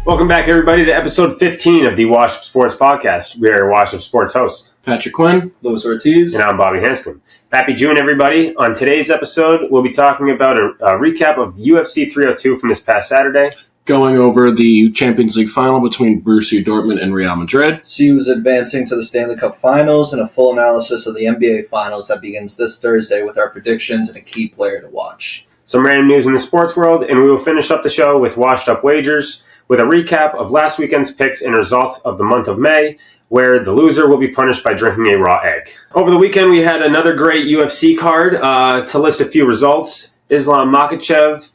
Welcome back, everybody, to episode 15 of the Wash Up Sports Podcast. We are Wash Up Sports host, Patrick Quinn, Louis Ortiz, and I'm Bobby Hanscom. Happy June, everybody. On today's episode, we'll be talking about a recap of UFC 302 from this past Saturday. Going over the Champions League final between Borussia Dortmund and Real Madrid. See who's advancing to the Stanley Cup Finals, and a full analysis of the NBA Finals that begins this Thursday with our predictions and a key player to watch. Some random news in the sports world, and we will finish up the show with Washed Up Wagers, with a recap of last weekend's picks and result of the month of May, where the loser will be punished by drinking a raw egg. Over the weekend, we had another great UFC card. To list a few results, Islam Makhachev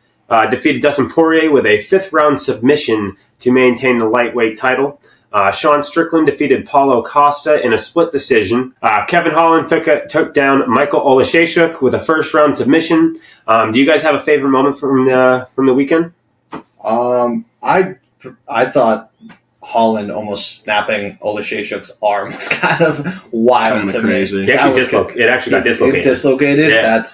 defeated Dustin Poirier with a fifth-round submission to maintain the lightweight title. Sean Strickland defeated Paulo Costa in a split decision. Kevin Holland took down Michael Oleksiejczuk with a first-round submission. Do you guys have a favorite moment from the weekend? I thought Holland almost snapping Oleksiejczuk's arm was kind of wild to crazy. me. It actually got dislocated. It dislocated?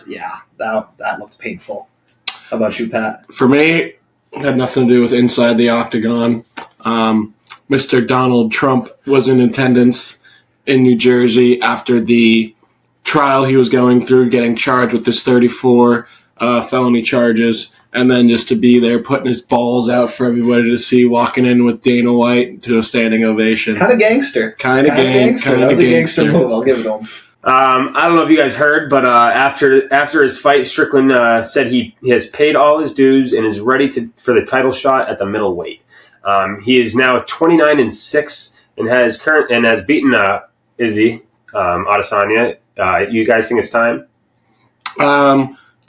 Yeah. That looked painful. How about you, Pat? For me, it had nothing to do with inside the octagon. Mr. Donald Trump was in attendance in New Jersey after the trial he was going through, getting charged with his 34 felony charges. And then just to be there, putting his balls out for everybody to see, walking in with Dana White to a standing ovation. Kind of gangster. Kind of gangster. That was a gangster move. I'll give it to him. I don't know if you guys heard, but after his fight, Strickland said he has paid all his dues and is ready for the title shot at the middleweight. He is now 29-6 and has beaten Izzy Adesanya. You guys think it's time?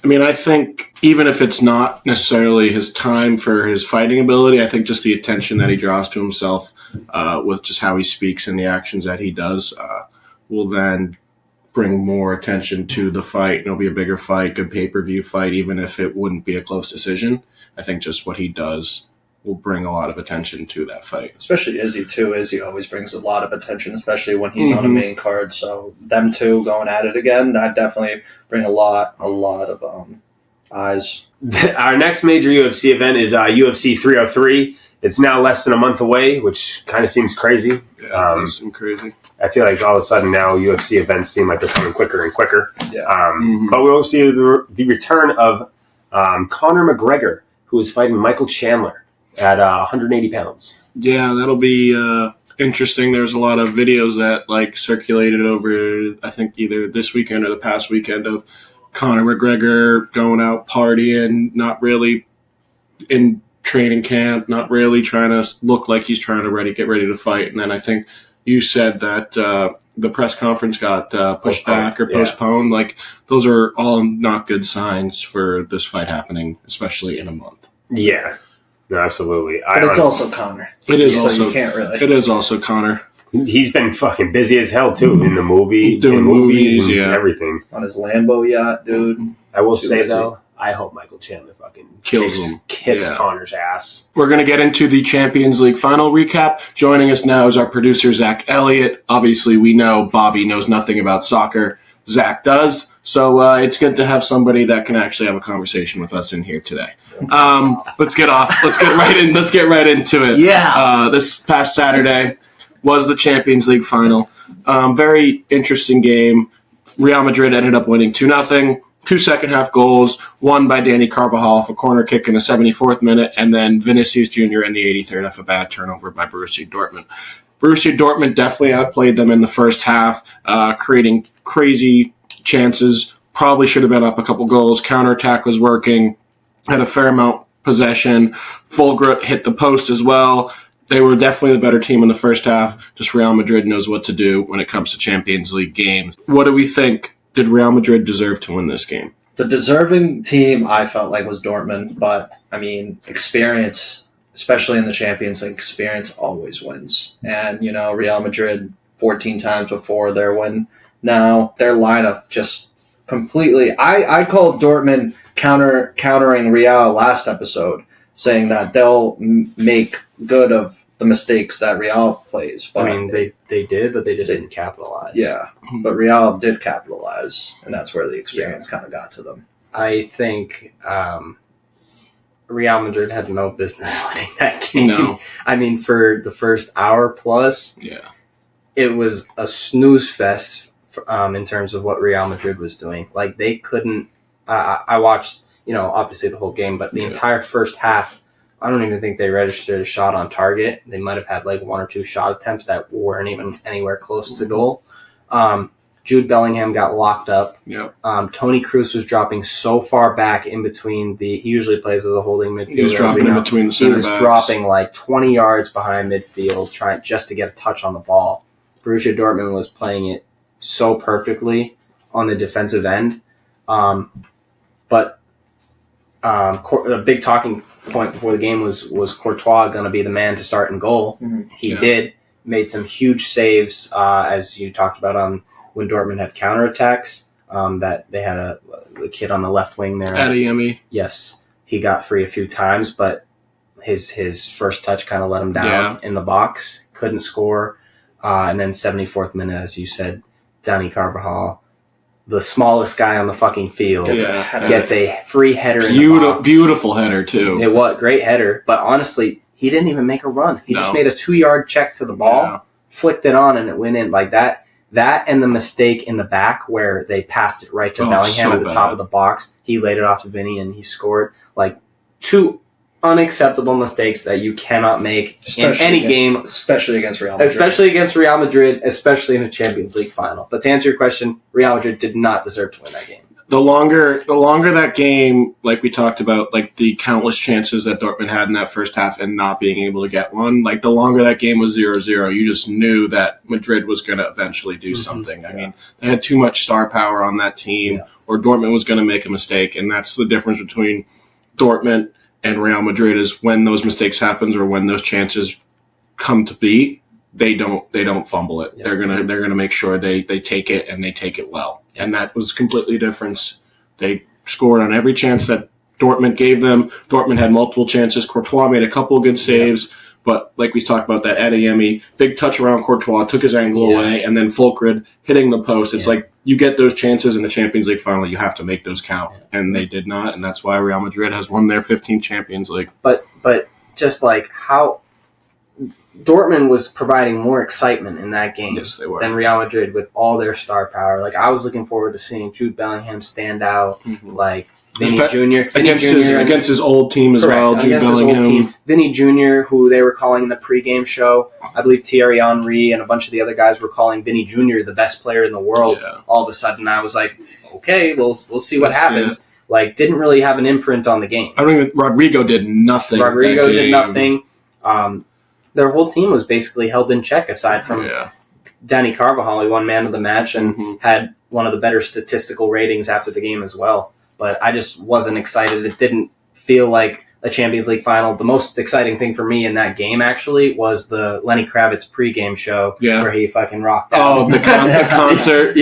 I think even if it's not necessarily his time for his fighting ability, I think just the attention that he draws to himself with just how he speaks and the actions that he does will then bring more attention to the fight. It'll be a bigger fight, good pay-per-view fight, even if it wouldn't be a close decision. I think just what he does will bring a lot of attention to that fight. Especially Izzy, too. Izzy always brings a lot of attention, especially when he's on a main card. So them two going at it again, that definitely bring a lot of eyes. Our next major UFC event is UFC 303. It's now less than a month away, which kind of seems crazy. Yeah, it seems crazy. I feel like all of a sudden now UFC events seem like they're coming quicker and quicker. Yeah. But we'll see the return of Conor McGregor, who is fighting Michael Chandler at 180 pounds. Yeah, that'll be interesting. There's a lot of videos that circulated over, I think, either this weekend or the past weekend of Conor McGregor going out partying, not really in training camp, not really trying to look like he's trying to get ready to fight. And then I think you said that the press conference got pushed back or postponed. Yeah. Those are all not good signs for this fight happening, especially in a month. Yeah. No, absolutely. But it's also Conor. It is so also. You can't really. It is also Conor. He's been fucking busy as hell too in the movies and everything. On his Lambo yacht, dude. I will say though, I hope Michael Chandler fucking kicks Conor's ass. We're going to get into the Champions League final recap. Joining us now is our producer, Zach Elliott. Obviously, we know Bobby knows nothing about soccer. Zach does. So it's good to have somebody that can actually have a conversation with us in here today. Let's get right into it. Yeah. This past Saturday was the Champions League final. Very interesting game. Real Madrid ended up winning 2-0. 2 second-half goals, one by Danny Carvajal off a corner kick in the 74th minute, and then Vinicius Jr. in the 83rd off a bad turnover by Borussia Dortmund. Borussia Dortmund definitely outplayed them in the first half, creating crazy chances. Probably should have been up a couple goals. Counterattack was working, had a fair amount possession. Fulgret hit the post as well. They were definitely the better team in the first half. Just Real Madrid knows what to do when it comes to Champions League games. What do we think? Did Real Madrid deserve to win this game? The deserving team, I felt like, was Dortmund. But, experience, especially in the Champions League, experience always wins. And, Real Madrid 14 times before their win. Now, their lineup just completely... I called Dortmund countering Real last episode, saying that they'll make good of the mistakes that Real plays. But they did, but they just didn't capitalize. Yeah, but Real did capitalize, and that's where the experience kind of got to them. I think Real Madrid had no business winning that game. No. I mean, for the first hour plus, it was a snooze fest in terms of what Real Madrid was doing. Like, they couldn't. I watched, obviously the whole game, but the entire first half, I don't even think they registered a shot on target. They might have had like one or two shot attempts that weren't even anywhere close to goal. Jude Bellingham got locked up. Yep. Tony Kroos was dropping so far back in between he usually plays as a holding midfielder. He was dropping in between the center backs. He was dropping like 20 yards behind midfield, trying just to get a touch on the ball. Borussia Dortmund was playing it so perfectly on the defensive end. But a big talking point before the game was Courtois going to be the man to start in goal. Mm-hmm. He did. Made some huge saves, as you talked about on when Dortmund had counterattacks. That they had a kid on the left wing there. Adeyemi. Yes, he got free a few times, but his first touch kind of let him down in the box. Couldn't score. And then 74th minute, as you said, Dani Carvajal, the smallest guy on the fucking field, gets a free header in the box. Beautiful header, too. It was great header, but honestly, he didn't even make a run. He just made a 2-yard check to the ball, flicked it on, and it went in like that. That and the mistake in the back where they passed it right to Bellingham at the top of the box. He laid it off to Vinny, and he scored. Like, two unacceptable mistakes that you cannot make in any game. Especially against Real Madrid. Especially in a Champions League final. But to answer your question, Real Madrid did not deserve to win that game. The longer that game, like we talked about, like the countless chances that Dortmund had in that first half and not being able to get one, like the longer that game was 0-0, you just knew that Madrid was going to eventually do something. I mean, they had too much star power on that team, or Dortmund was going to make a mistake, and that's the difference between Dortmund and Real Madrid is when those mistakes happen or when those chances come to be, they don't fumble it. They're gonna make sure they take it and they take it well. And that was completely different. They scored on every chance that Dortmund gave them. Dortmund had multiple chances. Courtois made a couple of good saves, but like we talked about, that Adeyemi, big touch around Courtois, took his angle away, and then Fulkrug hitting the post. It's like you get those chances in the Champions League final, you have to make those count, and they did not, and that's why Real Madrid has won their 15th Champions League. But just like how Dortmund was providing more excitement in that game than Real Madrid with all their star power. Like, I was looking forward to seeing Jude Bellingham stand out, like Vinny Jr. Against his old team as well, Jude Bellingham. Vinny Jr., who they were calling in the pregame show. I believe Thierry Henry and a bunch of the other guys were calling Vinny Jr. the best player in the world. Yeah. All of a sudden, I was like, okay, we'll see what happens. Like, didn't really have an imprint on the game. Rodrigo did nothing. Their whole team was basically held in check, aside from Dani Carvajal. He won man of the match and had one of the better statistical ratings after the game as well. But I just wasn't excited. It didn't feel like a Champions League final. The most exciting thing for me in that game, actually, was the Lenny Kravitz pregame show where he fucking rocked out. Oh, the concert.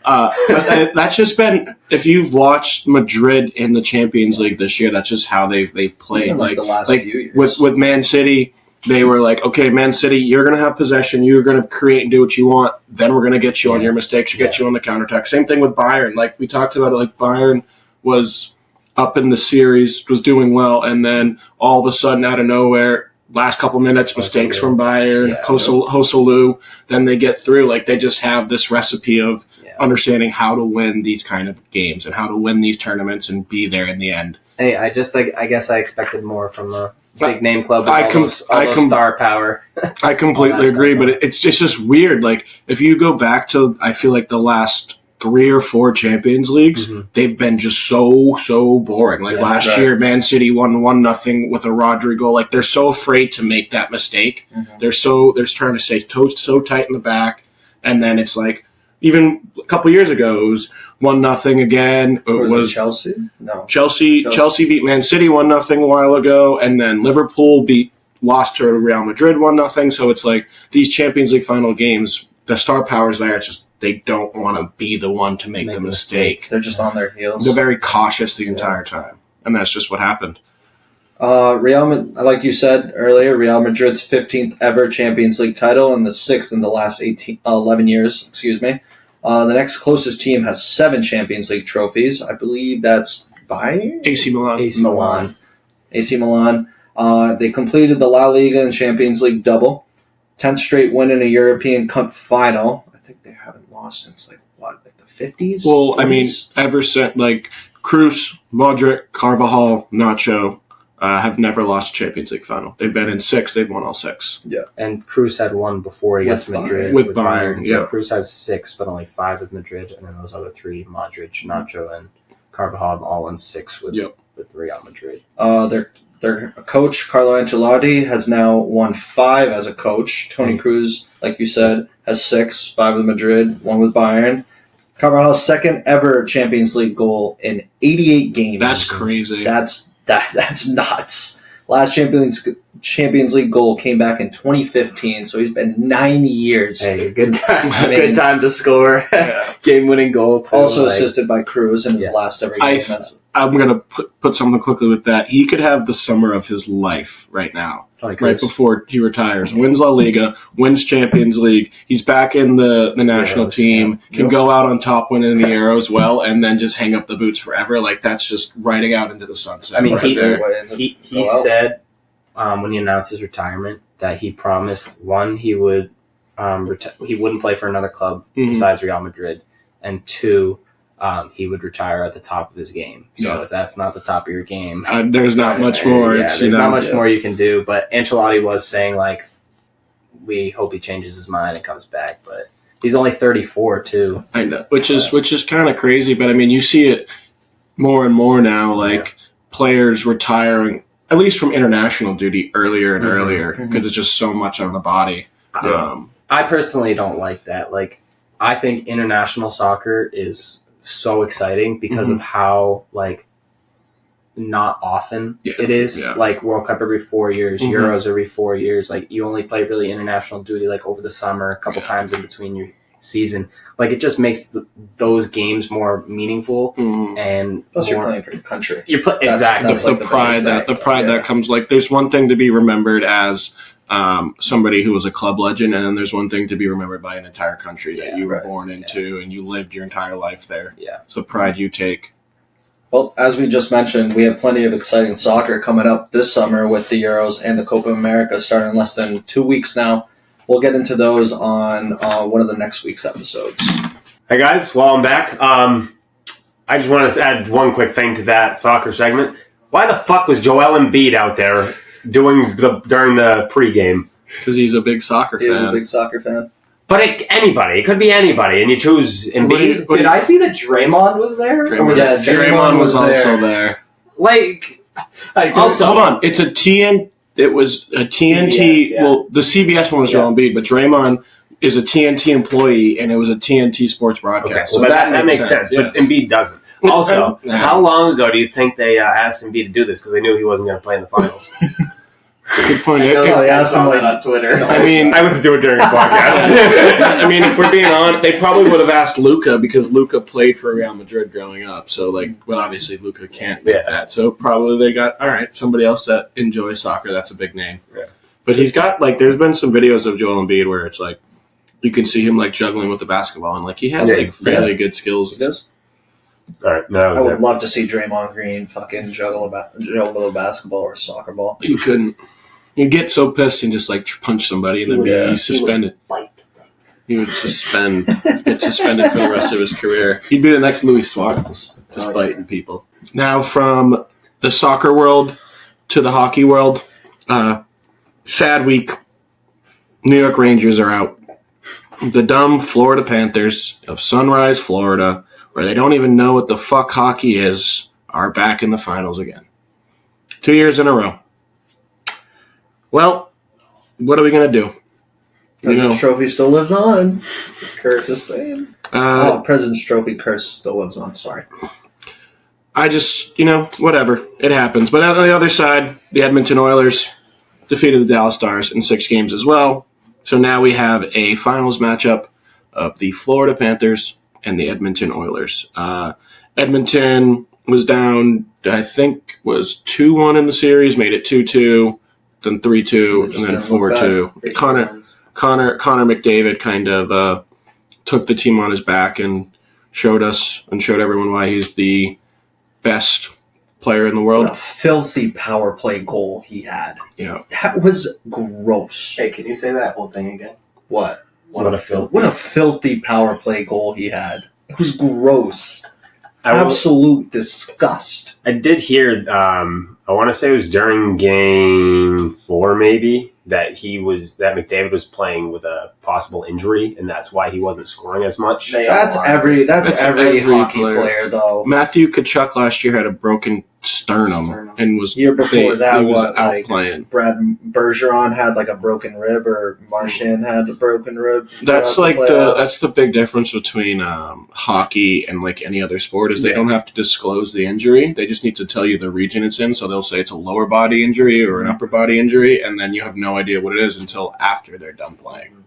But that's just been, if you've watched Madrid in the Champions League this year, that's just how they've played. Like the last few years. With Man City, they were like, okay, Man City, you're going to have possession. You're going to create and do what you want. Then we're going to get you on your mistakes. Get you on the counterattack. Same thing with Bayern. Like we talked about, like Bayern was up in the series, was doing well, and then all of a sudden, out of nowhere, last couple minutes, mistakes from Bayern, Hoselu, then they get through. Like they just have this recipe of understanding how to win these kind of games and how to win these tournaments and be there in the end. Hey, I guess I expected more from the big name club with all those star power. I completely agree, but it's just weird. Like if you go back to, I feel like the last 3 or 4 Champions Leagues, they've been just so boring. Like last year, Man City won 1-0 with a Rodri goal. Like they're so afraid to make that mistake. They're trying to stay so tight in the back, and then it's like even a couple years ago it was 1-0 again. Was it Chelsea? No. Chelsea beat Man City 1-0 a while ago, and then Liverpool lost to Real Madrid 1-0. So it's like these Champions League final games, the star power's there. It's just they don't want to be the one to make the mistake. They're just on their heels. They're very cautious the entire time, and that's just what happened. Like you said earlier, Real Madrid's 15th ever Champions League title and the 6th in the last 11 years. Excuse me. The next closest team has 7 Champions League trophies. I believe that's Bayern? AC Milan. Milan. AC Milan. They completed the La Liga and Champions League double. 10th straight win in a European Cup final. I think they haven't lost since, the 50s? Well, 40s? I mean, ever since, Cruz, Modric, Carvajal, Nacho have never lost a Champions League final. They've been in 6. They've won all 6. Yeah. And Cruz had 1 before he got to Madrid. With Bayern, So yeah. Cruz has 6, but only 5 with Madrid. And then those other 3, Modric, Nacho, and Carvajal, have all won 6 with Real Madrid. Their coach, Carlo Ancelotti, has now won 5 as a coach. Toni Kroos, like you said, has 6, 5 with Madrid, 1 with Bayern. Carvajal's second ever Champions League goal in 88 games. That's crazy. That's nuts. Last Champions League goal came back in 2015, so he's been 9 years. Hey, good time. Good time to score. Game-winning goal, too. Also assisted by Cruz in his last ever game. I'm going to put something quickly with that. He could have the summer of his life right now, right before he retires. Wins La Liga, wins Champions League. He's back in the national team, can go out on top winning the Euro as well, and then just hang up the boots forever. That's just riding out into the sunset. I mean, he said when he announced his retirement that he promised, 1, he would he wouldn't play for another club besides Real Madrid, and 2, he would retire at the top of his game. So if that's not the top of your game, there's not much more. There's not much more you can do. But Ancelotti was saying we hope he changes his mind and comes back. But he's only 34 too. I know, which is kind of crazy. But I mean, you see it more and more now. Players retiring, at least from international duty, earlier and earlier because it's just so much on the body. I personally don't like that. I think international soccer is so exciting because of how not often it is. World Cup every 4 years, Euros every 4 years. You only play really international duty over the summer, a couple times in between your season. It just makes those games more meaningful and plus you're playing for your country. Exactly. That's the pride that comes. There's one thing to be remembered as somebody who was a club legend, and then there's one thing to be remembered by an entire country that you were born into and you lived your entire life there. Yeah. It's the pride you take. Well, as we just mentioned, we have plenty of exciting soccer coming up this summer with the Euros and the Copa America starting in less than 2 weeks now. We'll get into those on one of the next week's episodes. Hey guys, well, I'm back. I just want to add one quick thing to that soccer segment. Why the fuck was Joel Embiid out there during the pregame? Because he's a big soccer fan. He is a big soccer fan. But it could be anybody, and you choose Embiid. Did I see that Draymond was there? Draymond was also there. Also, hold on. It was a TNT. CBS, well, the CBS one was Joel Embiid, but Draymond is a TNT employee, and it was a TNT sports broadcast. Okay, so that makes sense. But Embiid doesn't. Also, how long ago do you think they asked Embiid to do this? Because they knew he wasn't going to play in the finals. Good point. They asked him on Twitter. I mean, I was doing it during the podcast. I mean, if we're being honest, they probably would have asked Luka because Luka played for Real Madrid growing up. So, but obviously Luka can't get that. So probably they got somebody else that enjoys soccer. That's a big name. Yeah. But he's got there's been some videos of Joel Embiid where it's you can see him juggling with the basketball and he has fairly good skills. He does. All right, no, I would love to see Draymond Green fucking juggle a basketball or a soccer ball. You couldn't. You'd get so pissed and just punch somebody and then be suspended. He would get suspended for the rest of his career. He'd be the next Luis Suarez, just biting people. Now from the soccer world to the hockey world, sad week. New York Rangers are out. The dumb Florida Panthers of Sunrise, Florida, where they don't even know what the fuck hockey is, are back in the finals again. 2 years in a row. Well, what are we going to do? President's Trophy still lives on. Kurt is saying. President's Trophy curse still lives on. Sorry. I just, whatever. It happens. But on the other side, the Edmonton Oilers defeated the Dallas Stars in 6 games as well. So now we have a finals matchup of the Florida Panthers and the Edmonton Oilers. Edmonton was down, I think, was 2-1 in the series, made it 2-2. Then 3-2, and then 4-2. Connor McDavid kind of took the team on his back and showed everyone why he's the best player in the What a world. filthy power play goal he had. Yeah. That was gross. Hey, can you say that whole thing again? What? What a filthy. What a filthy power play goal he had. It was gross. I will- Absolute disgust. I did hear. I want to say it was during Game 4, maybe that McDavid was playing with a possible injury, and that's why he wasn't scoring as much. That's every every hockey player. player though. Matthew Tkachuk last year had a broken sternum and was Year before that, he was what, out like, playing. Brad Bergeron had like a broken rib, or Marchand had a broken rib. That's throughout like playoffs. that's the big difference between hockey and like any other sport is they Yeah. don't have to disclose the injury. They just need to tell you the region it's in. So they'll say it's a lower body injury or an upper body injury, and then you have no idea what it is until after they're done playing.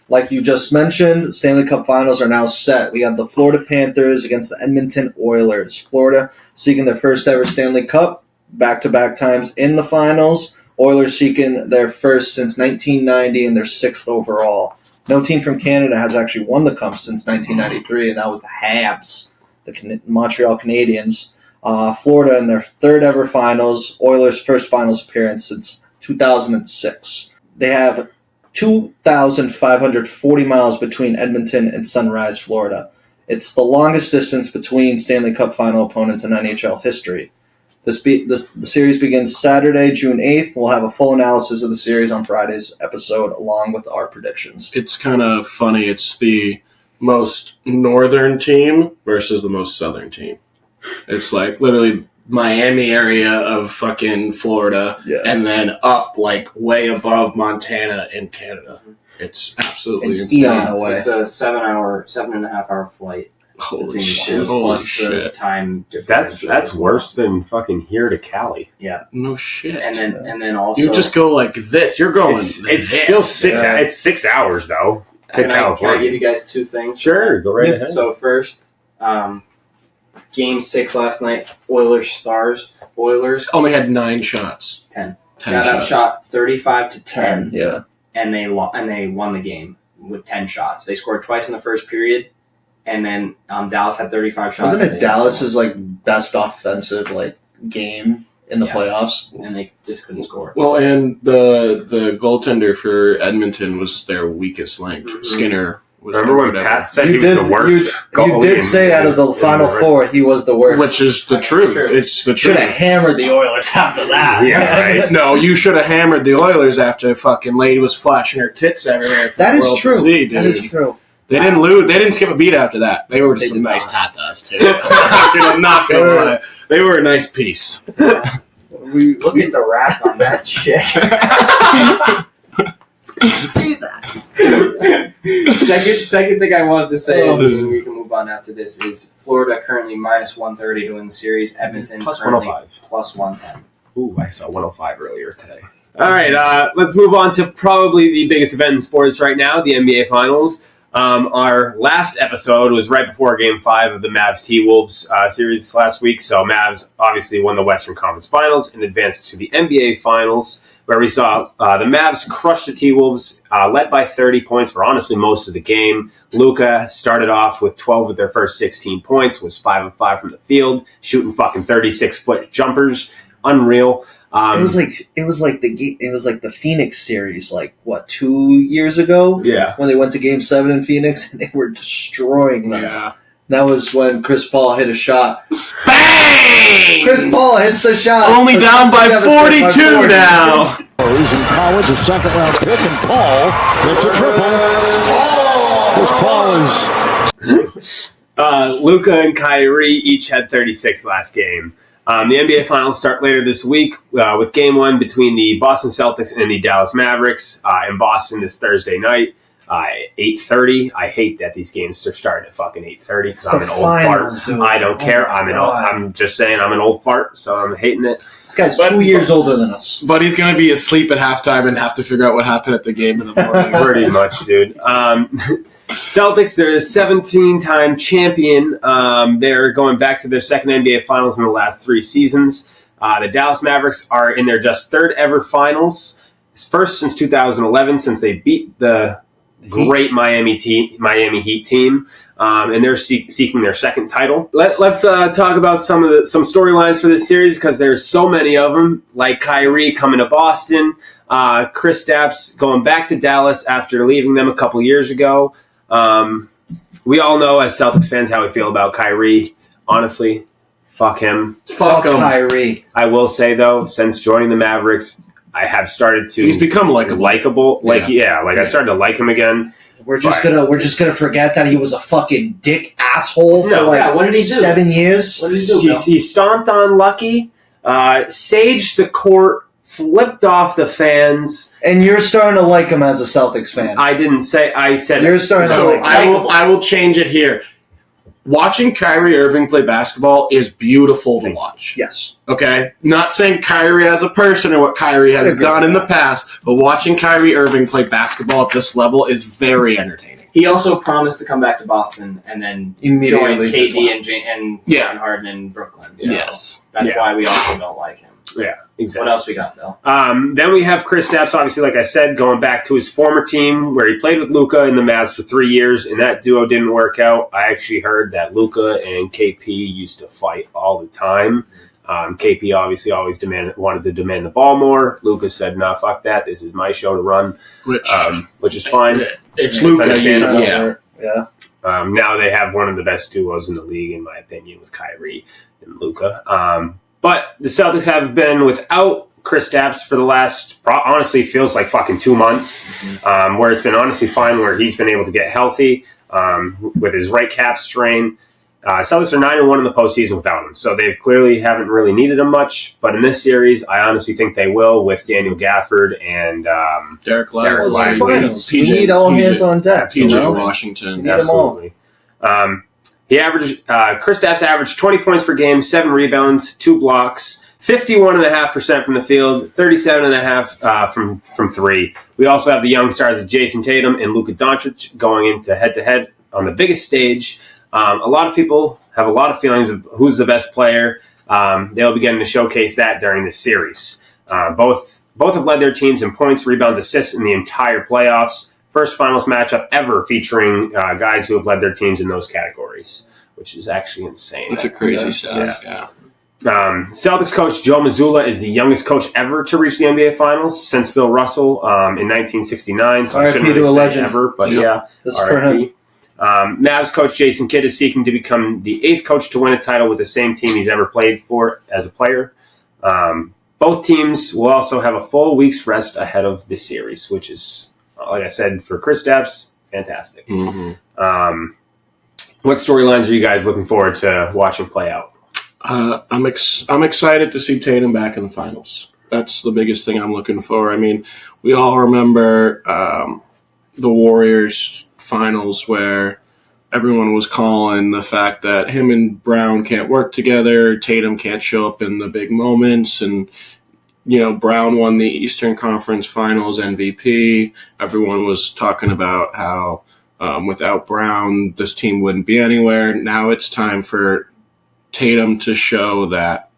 Like you just mentioned, the Stanley Cup Finals are now set. We have the Florida Panthers against the Edmonton Oilers. Florida seeking their first ever Stanley Cup, back-to-back times in the finals. Oilers seeking their first since 1990 and their sixth overall. No team from Canada has actually won the Cup since 1993, and that was the Habs, the Montreal Canadiens. Florida in their third ever finals. Oilers' first finals appearance since 2006. They have 2,540 miles between Edmonton and Sunrise, Florida. It's the longest distance between Stanley Cup final opponents in NHL history. The series begins Saturday, June 8th. We'll have a full analysis of the series on Friday's episode, along with our predictions. It's kind of funny. It's the most northern team versus the most southern team. It's like literally Miami area of fucking Florida, Yeah. and then up like way above Montana in Canada. It's absolutely It's insane. eon away. It's a 7.5 hour flight Holy between shit! the two, Holy plus the shit! time difference. That's worse than fucking here to Cali. No shit. And then also You just go like this. You're going. It's this. still 6. Yeah. It's 6 hours though to can I give California. you guys two things? Sure, go right ahead. So first, Game 6 last night, Oilers Stars. Oilers Only had 9 shots. 10. 10 Got shots. outshot 35-10, Yeah. and they won the game with 10 shots. They scored twice in the first period, and then Dallas had 35 shots. Wasn't it They- Dallas's like best offensive game in the Yeah. playoffs? and they just couldn't score. Well, and the goaltender for Edmonton was their weakest link. Mhm. Skinner was Remember when whatever. Pat said You he was did. the worst? You goalie did in- say out of the in final rest- four, he was the worst. Which is the That's truth. true. It's the Should truth. have hammered the Oilers after that. Yeah, right. No, you should have hammered the Oilers after fucking lady was flashing her tits everywhere. for That the is world to true. see, dude. That is true. They didn't lose. They didn't skip a beat after that. They were They some did nice not. tatas too. I'm not gonna lie. They were a nice piece. Look at the rack on that chick. See that. Second thing I wanted to say, Oh. and we can move on after this, is Florida currently minus 130 to win the series. Edmonton Plus currently 105. plus 110. Ooh, I saw 105 earlier today. All right, let's move on to probably the biggest event in sports right now, the NBA Finals. Our last episode was right before Game 5 of the Mavs T-Wolves series last week, so Mavs obviously won the Western Conference Finals and advanced to the NBA Finals, where we saw the Mavs crush the T-Wolves, led by 30 points for honestly most of the game. Luka started off with 12 of their first 16 points, was 5 of 5 from the field, shooting fucking 36-foot jumpers. Unreal. It was like the Phoenix series, 2 years ago Yeah. when they went to Game 7 in Phoenix and they were destroying them. Yeah. That was when Chris Paul hit a shot. Bang! Chris Paul hits the shot. Only So down by devastated by 42 40. now. He's in college, a second-round pick, and Paul gets a triple. Chris Paul is Luka and Kyrie each had 36 last game. The NBA Finals start later this week with Game 1 between the Boston Celtics and the Dallas Mavericks in Boston this Thursday night, 8:30. I hate that these games are starting at fucking 8:30 because I'm the an old finals, fart. dude. I don't care. Oh my God. I'm just saying I'm an old fart, so I'm hating it. This guy's But- 2 years older than us. But he's going to be asleep at halftime and have to figure out what happened at the game in the morning. Pretty much, dude. Celtics, they're the 17-time champion. They're going back to their second NBA Finals in the last 3 seasons. The Dallas Mavericks are in their just third ever Finals. It's first since 2011, since they beat the great Miami Heat team, and they're seeking their second title. Let's talk about some storylines for this series because there's so many of them. Like Kyrie coming to Boston, Kristaps going back to Dallas after leaving them a couple years ago. We all know as Celtics fans how we feel about Kyrie. Honestly, fuck him. Fuck him. Kyrie. I will say though, since joining the Mavericks, I have started to. He's become likable. I started to like him again. We're just gonna forget that he was a fucking dick asshole for what did he do? 7 years. What did he do? He stomped on Lucky, saged the court, flipped off the fans, and you're starting to like him as a Celtics fan. I didn't say. I said you're starting to like. I will change it here. Watching Kyrie Irving play basketball is beautiful to watch. Yes. Okay? Not saying Kyrie as a person or what Kyrie has done in the past, but watching Kyrie Irving play basketball at this level is very entertaining. He also promised to come back to Boston and then join KD and Harden in Brooklyn. So yes. That's why we also don't like him. Yeah, exactly. What else we got, Bill? Then we have Kristaps, obviously, like I said, going back to his former team where he played with Luka in the Mavs for 3 years, and that duo didn't work out. I actually heard that Luka and KP used to fight all the time. KP obviously always wanted to demand the ball more. Luka said, "Nah, fuck that. This is my show to run," which is fine. It's Luka. Now they have one of the best duos in the league, in my opinion, with Kyrie and Luka. But the Celtics have been without Kristaps for the last, honestly, feels like fucking 2 months, where it's been honestly fine, where he's been able to get healthy with his right calf strain. Celtics are 9-1 in the postseason without him, so they clearly haven't really needed him much. But in this series, I honestly think they will with Daniel Gafford and Derek Lively. Well, it's finals. We need all hands on deck. PJ Washington. Absolutely. Kristaps averaged 20 points per game, 7 rebounds, 2 blocks, 51.5% from the field, 37.5% from three. We also have the young stars of Jason Tatum and Luka Doncic going into head-to-head on the biggest stage. A lot of people have a lot of feelings of who's the best player. They'll be getting to showcase that during this series. Both have led their teams in points, rebounds, assists in the entire playoffs. First finals matchup ever featuring guys who have led their teams in those categories, which is actually insane. It's a crazy stat. Yeah. Celtics coach Joe Mazzulla is the youngest coach ever to reach the NBA Finals since Bill Russell in 1969. So I shouldn't really say ever, but this is for him. Mavs coach Jason Kidd is seeking to become the 8th coach to win a title with the same team he's ever played for as a player. Both teams will also have a full week's rest ahead of this series, which is, like I said, for Kristaps, fantastic. Mm-hmm. What storylines are you guys looking forward to watching play out? I'm excited to see Tatum back in the finals. That's the biggest thing I'm looking for. I mean, we all remember the Warriors finals where everyone was calling the fact that him and Brown can't work together. Tatum can't show up in the big moments, and Brown won the Eastern Conference Finals MVP. Everyone was talking about how without Brown, this team wouldn't be anywhere. Now it's time for Tatum to show that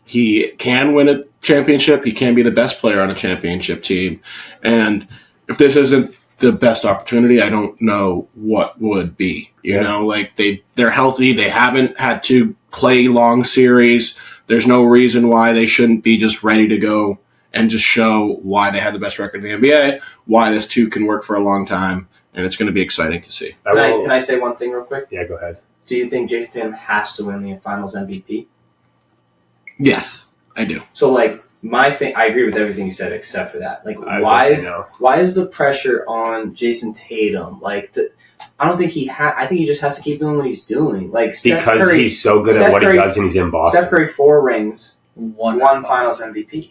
he can win a championship. He can be the best player on a championship team. And if this isn't the best opportunity, I don't know what would be. They're healthy. They haven't had to play long series. There's no reason why they shouldn't be just ready to go and just show why they had the best record in the NBA, why this two can work for a long time, and it's going to be exciting to see. Can I say one thing real quick? Yeah, go ahead. Do you think Jason Tatum has to win the Finals MVP? Yes, I do. So, my thing, I agree with everything you said except for that. Why is the pressure on Jason Tatum? I don't think I think he just has to keep doing what he's doing. Because he's so good at what he does and he's in Boston. Steph Curry 4 rings, one Finals MVP.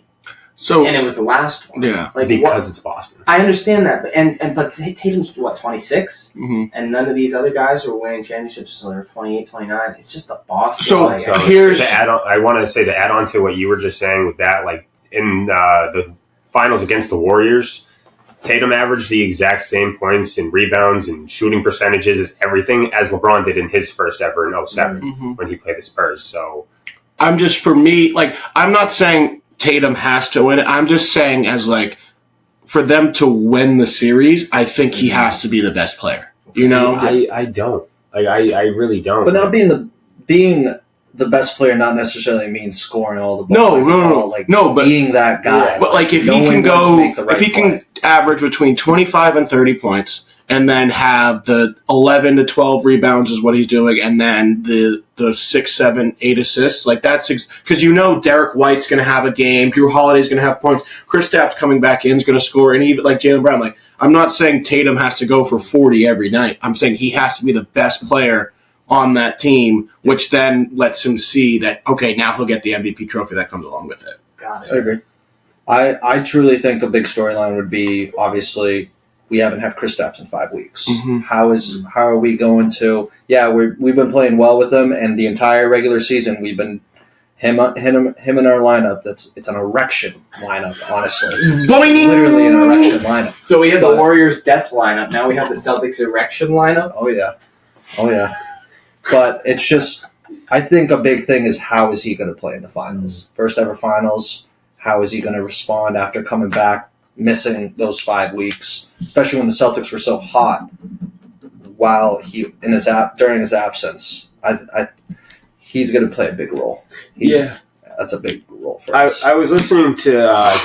And it was the last one. Yeah. Because it's Boston. I understand that, but Tatum's 26? Mm-hmm. And none of these other guys were winning championships until they're 28, 29. It's just the Boston. So here's I want to say to add on to what you were just saying with that, in the finals against the Warriors, Tatum averaged the exact same points and rebounds and shooting percentages as everything as LeBron did in his first ever in 2007 when he played the Spurs. So I'm just, for me, I'm not saying Tatum has to win it. I'm just saying for them to win the series, I think he has to be the best player. You know, I don't. I really don't. But not being the best player not necessarily means scoring all the balls. But being that guy. But like if he can can average between 25 and 30 points, and then have the 11 to 12 rebounds is what he's doing, and then the 6, 7, 8 assists, like that's because Derek White's going to have a game, Drew Holiday's going to have points, Kristaps coming back in is going to score, and even like Jaylen Brown. Like I'm not saying Tatum has to go for 40 every night. I'm saying he has to be the best player on that team, which then lets him see that, okay, now he'll get the MVP trophy that comes along with it. Got it. I agree. I truly think a big storyline would be, obviously, we haven't had Kristaps in 5 weeks. Mm-hmm. How are we going to? Yeah, we've been playing well with him, and the entire regular season we've been him in our lineup. It's an erection lineup, honestly. Boing! Literally an erection lineup. So we have the Warriors' death lineup. Now we have the Celtics' erection lineup. Oh yeah. But it's just, I think a big thing is how is he going to play in the finals? First ever finals. How is he going to respond after coming back, missing those 5 weeks, especially when the Celtics were so hot while during his absence? He's going to play a big role. That's a big role for us. I was listening to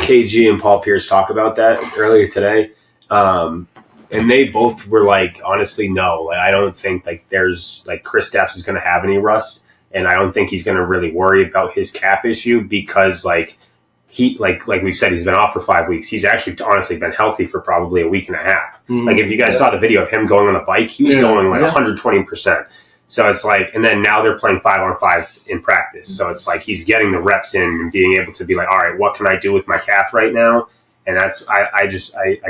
KG and Paul Pierce talk about that earlier today, and they both were like, honestly, no. Like, I don't think there's Kristaps is going to have any rust, and I don't think he's going to really worry about his calf issue because he like we've said, he's been off for 5 weeks. He's actually honestly been healthy for probably a week and a half. Mm-hmm. Like if you guys saw the video of him going on the bike, he was going 120%. So it's like, and then now they're playing 5-on-5 in practice. So it's like he's getting the reps in and being able to be like, all right, what can I do with my calf right now? And that's I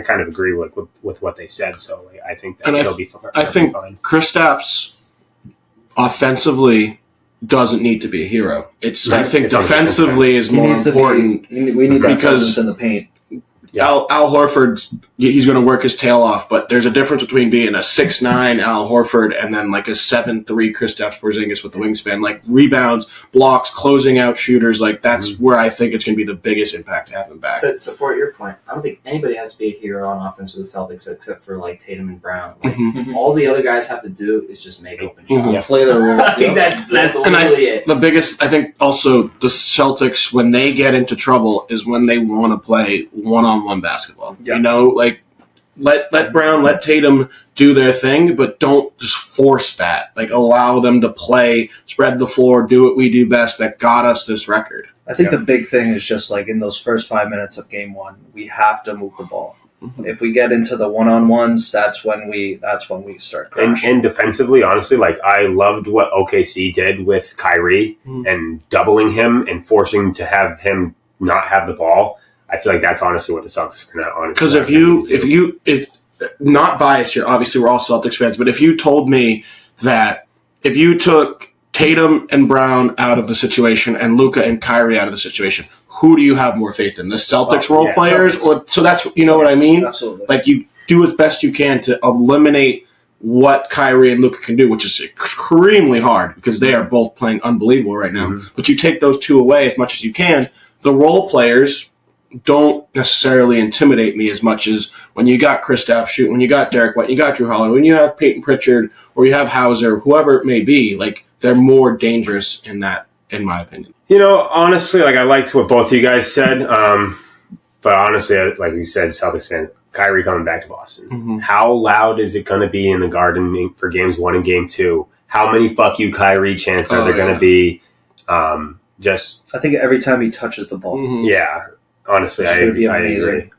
kind of agree with what they said. So I think that he'll be fine. I think Kristaps offensively doesn't need to be a hero. I think defensively is more important. We need that presence in the paint. Al Horford, he's going to work his tail off, but there's a difference between being a 6'9" Al Horford and then like a 7'3" Kristaps Porzingis with the wingspan. Like rebounds, blocks, closing out shooters, like that's where I think it's going to be the biggest impact to have him back. To support your point, I don't think anybody has to be a hero on offense for the Celtics except for like Tatum and Brown. Like all the other guys have to do is just make open shots. Yeah, play their role. I think that's literally it. The biggest, I think, also the Celtics when they get into trouble is when they want to play one-on-one basketball. Yeah. Let Brown, let Tatum do their thing, but don't just force that. Like allow them to play, spread the floor, do what we do best that got us this record. I think the big thing is just like in those first 5 minutes of game one, we have to move the ball. Mm-hmm. If we get into the one-on-ones, that's when we start crashing. And defensively, honestly, like I loved what OKC did with Kyrie and doubling him and forcing to have him not have the ball. I feel like that's honestly what the Celtics are going to honestly. Because if not biased here, obviously we're all Celtics fans, but if you told me that if you took Tatum and Brown out of the situation and Luka and Kyrie out of the situation, who do you have more faith in? The Celtics role players? Celtics. So that's, you know what I mean? Absolutely. Like you do as best you can to eliminate what Kyrie and Luka can do, which is extremely hard because they are both playing unbelievable right now. Mm-hmm. But you take those two away as much as you can. The role players don't necessarily intimidate me as much as when you got Kristaps shooting, when you got Derek White, you got Drew Holiday, when you have Peyton Pritchard or you have Hauser, whoever it may be, like they're more dangerous in that, in my opinion. You know, honestly, like I liked what both of you guys said, but honestly, like you said, Celtics fans, Kyrie coming back to Boston. Mm-hmm. How loud is it going to be in the Garden for games 1 and game 2? How many fuck you Kyrie chants are there going to be? I think every time he touches the ball. Mm-hmm. Yeah. Honestly, I agree.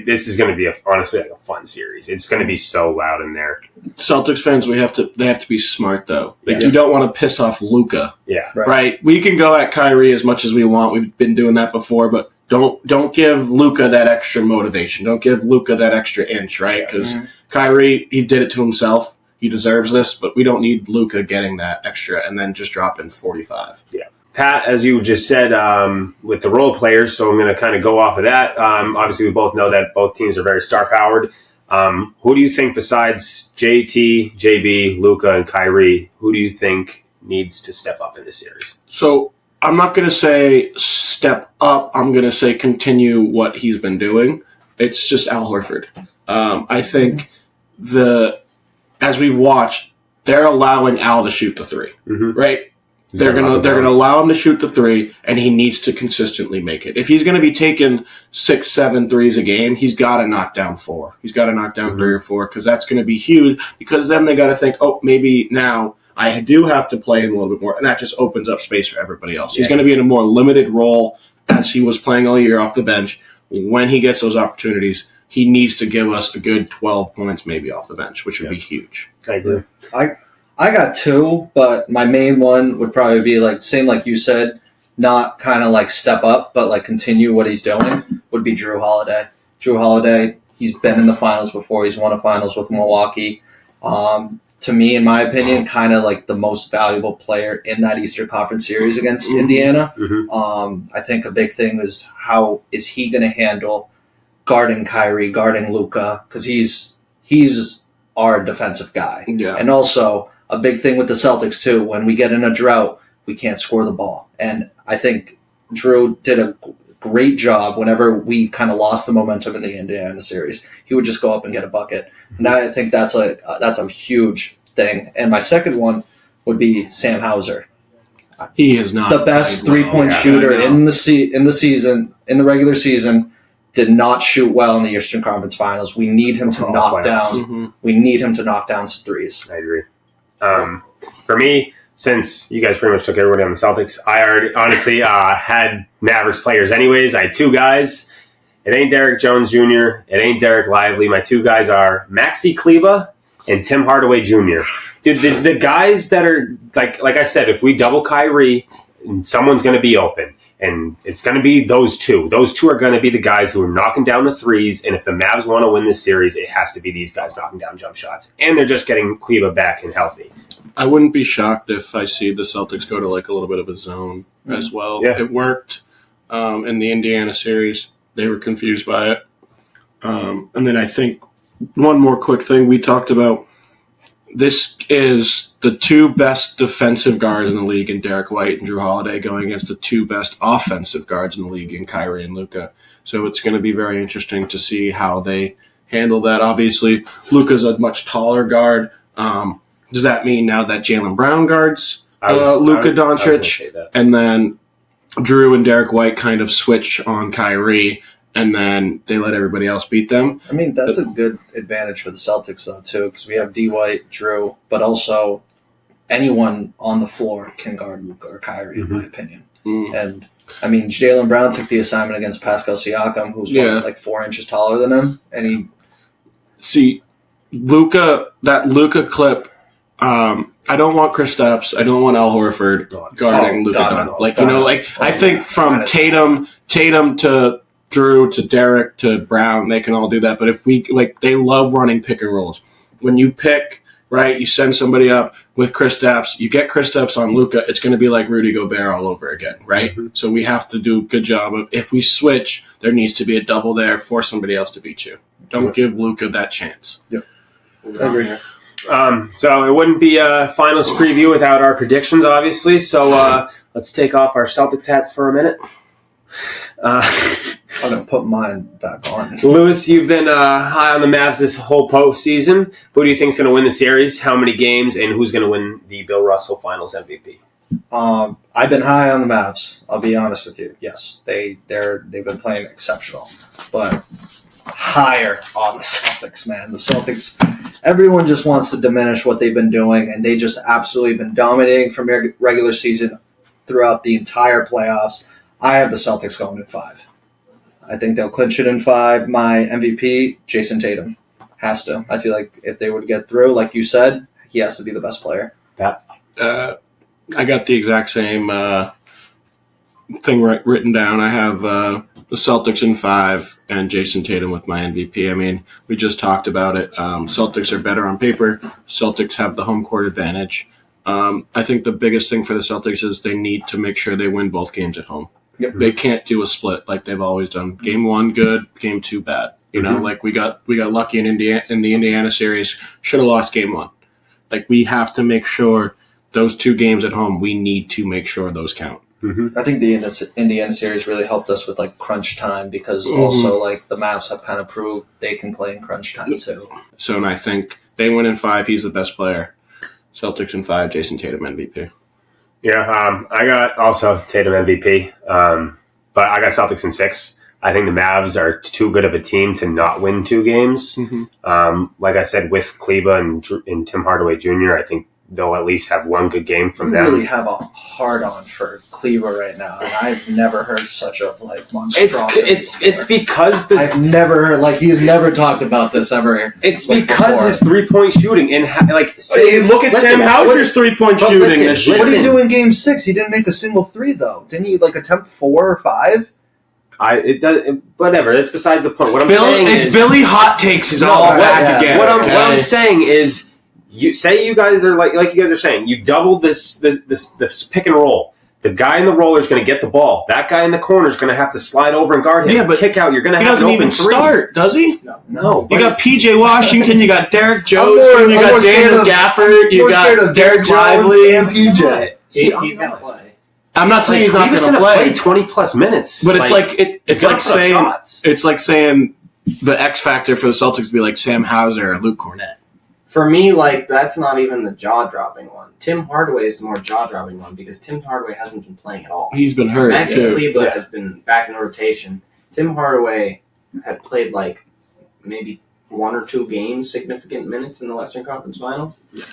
This is going to be a fun series. It's going to be so loud in there. Celtics fans, they have to be smart though. Like you don't want to piss off Luka. Yeah, right. We can go at Kyrie as much as we want. We've been doing that before, but don't give Luka that extra motivation. Don't give Luka that extra inch, right? Because Kyrie, he did it to himself. He deserves this, but we don't need Luka getting that extra and then just dropping 45. Yeah. Pat, as you just said, with the role players, so I'm going to kind of go off of that. Obviously, we both know that both teams are very star-powered. Who do you think besides JT, JB, Luka, and Kyrie, who do you think needs to step up in this series? So I'm not going to say step up. I'm going to say continue what he's been doing. It's just Al Horford. I think as we've watched, they're allowing Al to shoot the three, right? They're gonna allow him to shoot the three, and he needs to consistently make it. If he's gonna be taking 6, 7 threes a game, he's got to knock down 4. He's got to knock down 3 or 4 because that's gonna be huge. Because then they got to think, oh, maybe now I do have to play him a little bit more, and that just opens up space for everybody else. He's gonna be in a more limited role as he was playing all year off the bench. When he gets those opportunities, he needs to give us a good 12 points maybe off the bench, which would be huge. I agree. I got 2, but my main one would probably be same like you said, not kind of step up, but continue what he's doing, would be Drew Holiday. Drew Holiday, he's been in the finals before. He's won a finals with Milwaukee. To me, in my opinion, kind of the most valuable player in that Eastern Conference series against Indiana. I think a big thing is how is he going to handle guarding Kyrie, guarding Luka, because he's our defensive guy. Yeah. And also a big thing with the Celtics too, when we get in a drought, we can't score the ball. And I think Drew did a great job whenever we kind of lost the momentum in the Indiana series. He would just go up and get a bucket. And I think that's a huge thing. And my second one would be Sam Hauser. He is not the best 3-point shooter in the regular season. Did not shoot well in the Eastern Conference Finals. We need him to knock down. We need him to knock down some threes. I agree. For me, since you guys pretty much took everybody on the Celtics, I already honestly had Mavericks players anyways. I had 2 guys. It ain't Derek Jones Jr. It ain't Derek Lively. My 2 guys are Maxi Kleba and Tim Hardaway Jr. Dude, the guys that are, like I said, if we double Kyrie, someone's going to be open. And it's going to be those 2. Those 2 are going to be the guys who are knocking down the threes. And if the Mavs want to win this series, it has to be these guys knocking down jump shots. And they're just getting Kleba back and healthy. I wouldn't be shocked if I see the Celtics go to a little bit of a zone as well. Yeah. It worked in the Indiana series. They were confused by it. And then I think one more quick thing we talked about. This is the 2 best defensive guards in the league in Derek White and Drew Holiday going against the 2 best offensive guards in the league in Kyrie and Luka. So it's going to be very interesting to see how they handle that. Obviously, Luka's a much taller guard. Does that mean now that Jaylen Brown guards Luka Doncic, and then Drew and Derek White kind of switch on Kyrie, and then they let everybody else beat them? I mean, that's a good advantage for the Celtics, though, too, because we have D. White, Drew, but also anyone on the floor can guard Luka or Kyrie, in my opinion. And, I mean, Jaylen Brown took the assignment against Pascal Siakam, who's 4 inches taller than him, and he... See, that Luka clip... I don't want Kristaps. I don't want Al Horford guarding Luka Doncic. I think from Tatum to Drew to Derek to Brown, they can all do that. But if we they love running pick and rolls. When you pick, right, you send somebody up with Kristaps, you get Kristaps on Luka, it's going to be like Rudy Gobert all over again, right? So we have to do a good job of, if we switch, there needs to be a double there for somebody else to beat you. Don't give Luka that chance. Yep. I agree. So it wouldn't be a finals preview without our predictions, obviously. So let's take off our Celtics hats for a minute. I'm going to put mine back on. Lewis, you've been high on the Mavs this whole postseason. Who do you think is going to win the series? How many games? And who's going to win the Bill Russell Finals MVP? I've been high on the Mavs. I'll be honest with you. Yes, they've been playing exceptional, but higher on the Celtics, man. The Celtics, everyone just wants to diminish what they've been doing, and they just absolutely been dominating from regular season throughout the entire playoffs. I have the Celtics going in 5. I think they'll clinch it in 5. My MVP, Jason Tatum, has to. I feel like if they would get through, like you said, he has to be the best player. I got the exact same thing written down. I have the Celtics in 5 and Jason Tatum with my MVP. I mean, we just talked about it. Celtics are better on paper. Celtics have the home court advantage. I think the biggest thing for the Celtics is they need to make sure they win both games at home. Yep. They can't do a split like they've always done. Game 1 good, game 2 bad. You know, like we got lucky in the Indiana series. Should have lost game 1. Like we have to make sure those 2 games at home. We need to make sure those count. Mm-hmm. I think the Indiana series really helped us with like crunch time because also like the Mavs have kind of proved they can play in crunch time too. So, and I think they win in 5. He's the best player. Celtics in 5. Jason Tatum MVP. Yeah, I got also Tatum MVP, but I got Celtics in 6. I think the Mavs are too good of a team to not win 2 games. Mm-hmm. Like I said, with Kleba and Tim Hardaway Jr., I think they'll at least have one good game from them. You really have a hard-on for Kleba right now, and I've never heard such a monstrosity. It's because this. I've never heard he's never talked about this ever. It's because before. his 3-point shooting and Look at Sam Hauser's 3-point shooting this year. What did he do in Game 6? He didn't make a single 3 though. Didn't he attempt 4 or 5? Whatever. That's besides the point. What I'm saying is Billy Hot Takes is all back again. What I'm saying is. You guys are like you guys are saying. You double this pick and roll. The guy in the roller is going to get the ball. That guy in the corner is going to have to slide over and guard him. Yeah, but kick out. You're going to he have doesn't an open even 3. start, does he? No. You got P.J. Washington. You got Derek Jones. You got Daniel Gafford. You got Derek Lively and PJ. He's going to play. I'm not saying he's not going to play 20+ minutes. But it's like saying the X factor for the Celtics would be like Sam Hauser or Luke Cornett. For me, that's not even the jaw-dropping one. Tim Hardaway is the more jaw-dropping one because Tim Hardaway hasn't been playing at all. He's been hurt, Max too. Kleba has been back in rotation. Tim Hardaway had played, maybe 1 or 2 games, significant minutes in the Western Conference Finals. Yeah.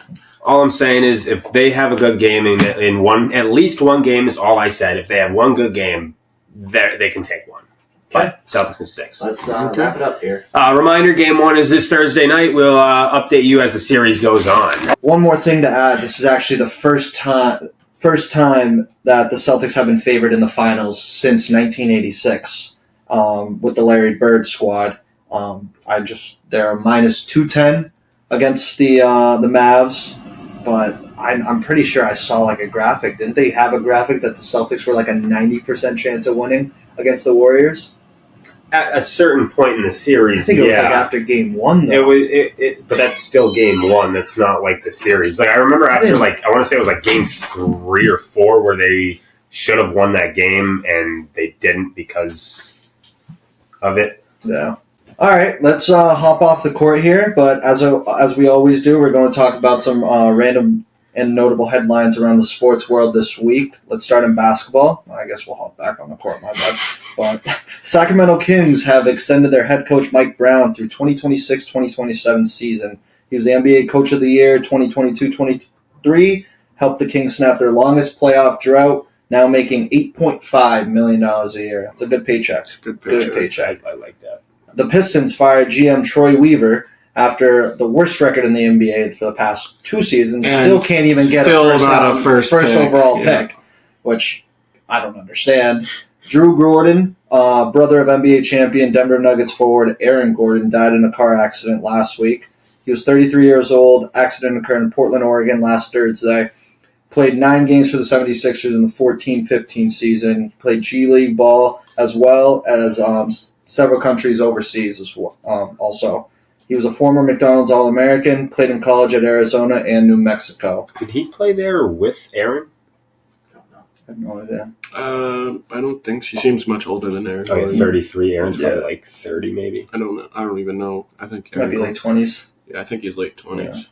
All I'm saying is if they have a good game in one, at least one game is all I said. If they have one good game, they can take one. But Celtics in 6. Let's wrap it up here. Reminder, Game 1 is this Thursday night. We'll update you as the series goes on. One more thing to add. This is actually the first time that the Celtics have been favored in the finals since 1986 with the Larry Bird squad. They're minus 210 against the Mavs, but I'm pretty sure I saw a graphic. Didn't they have a graphic that the Celtics were a 90% chance of winning against the Warriors? At a certain point in the series, I think it was after Game 1, though. But that's still Game 1. That's not the series. I remember after I want to say it was Game 3 or 4 where they should have won that game and they didn't because of it. Yeah. All right, let's hop off the court here. But as we always do, we're going to talk about some random and notable headlines around the sports world this week. Let's start in basketball. I guess we'll hop back on the court, my bad. But Sacramento Kings have extended their head coach Mike Brown through 2026-2027 season. He was the NBA Coach of the Year 2022-23, helped the Kings snap their longest playoff drought, now making $8.5 million a year. That's a good paycheck. Good paycheck. Good paycheck. I like that. The Pistons fired GM Troy Weaver after the worst record in the NBA for the past 2 seasons. And still can't even get a first overall pick, which I don't understand. Drew Gordon, brother of NBA champion Denver Nuggets forward Aaron Gordon, died in a car accident last week. He was 33 years old. Accident occurred in Portland, Oregon last Thursday. Played 9 games for the 76ers in the 14-15 season. Played G League ball as well as several countries overseas as well. Also, he was a former McDonald's All-American, played in college at Arizona and New Mexico. Did he play there with Aaron? I have no idea. I don't think she seems much older than Aaron. Okay, 33. Aaron's probably 30 maybe. I don't know. I don't even know. I think Might be late 20s. Yeah, I think he's late 20s.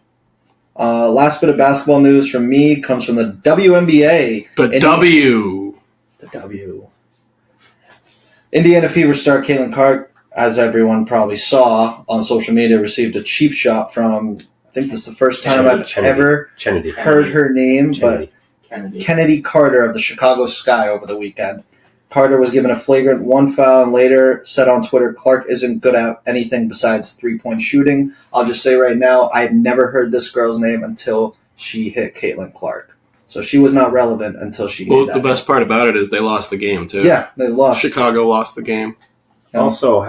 Yeah. Last bit of basketball news from me comes from the WNBA. The W. Indiana Fever star Caitlin Clark, as everyone probably saw on social media, received a cheap shot from, I think this is the first time I've ever heard her name, but Kennedy Carter of the Chicago Sky over the weekend. Carter was given a flagrant 1 foul and later said on Twitter, Clark isn't good at anything besides 3-point shooting. I'll just say right now, I've never heard this girl's name until she hit Caitlin Clark. So she was not relevant until she made that. The best part about it is they lost the game, too. Yeah, they lost. Chicago lost the game. Also,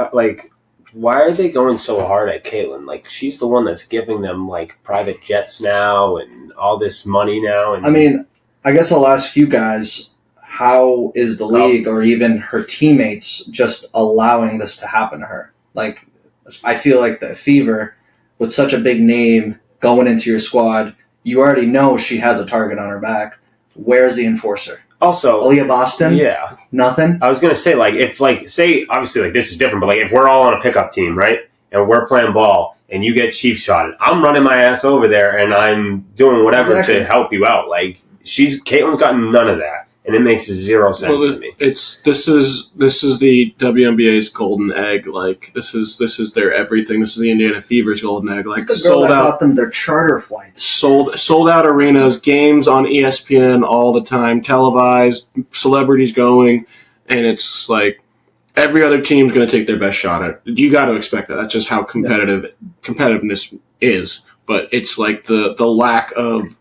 why are they going so hard at Caitlin? She's the one that's giving them, private jets now and all this money now. And I mean, I guess I'll ask you guys, how is the league or even her teammates just allowing this to happen to her? I feel like the Fever, with such a big name going into your squad, you already know she has a target on her back. Where's the enforcer? Also, Aaliyah Boston? Yeah. Nothing? I was going to say, like, if, like, say, obviously, like, this is different, but, like, if we're all on a pickup team, right, and we're playing ball, and you get cheap shotted, I'm running my ass over there, and I'm doing whatever to help you out. Like, Caitlin's got none of that, and it makes zero sense to me. This is the WNBA's golden egg. Like, this is their everything. This is the Indiana Fever's golden egg. Like, it's the girl that got them their charter flights. Sold out arenas, games on ESPN all the time, televised, celebrities going, and it's like every other team's going to take their best shot at it. You got to expect that. That's just how competitiveness is. But it's like the lack of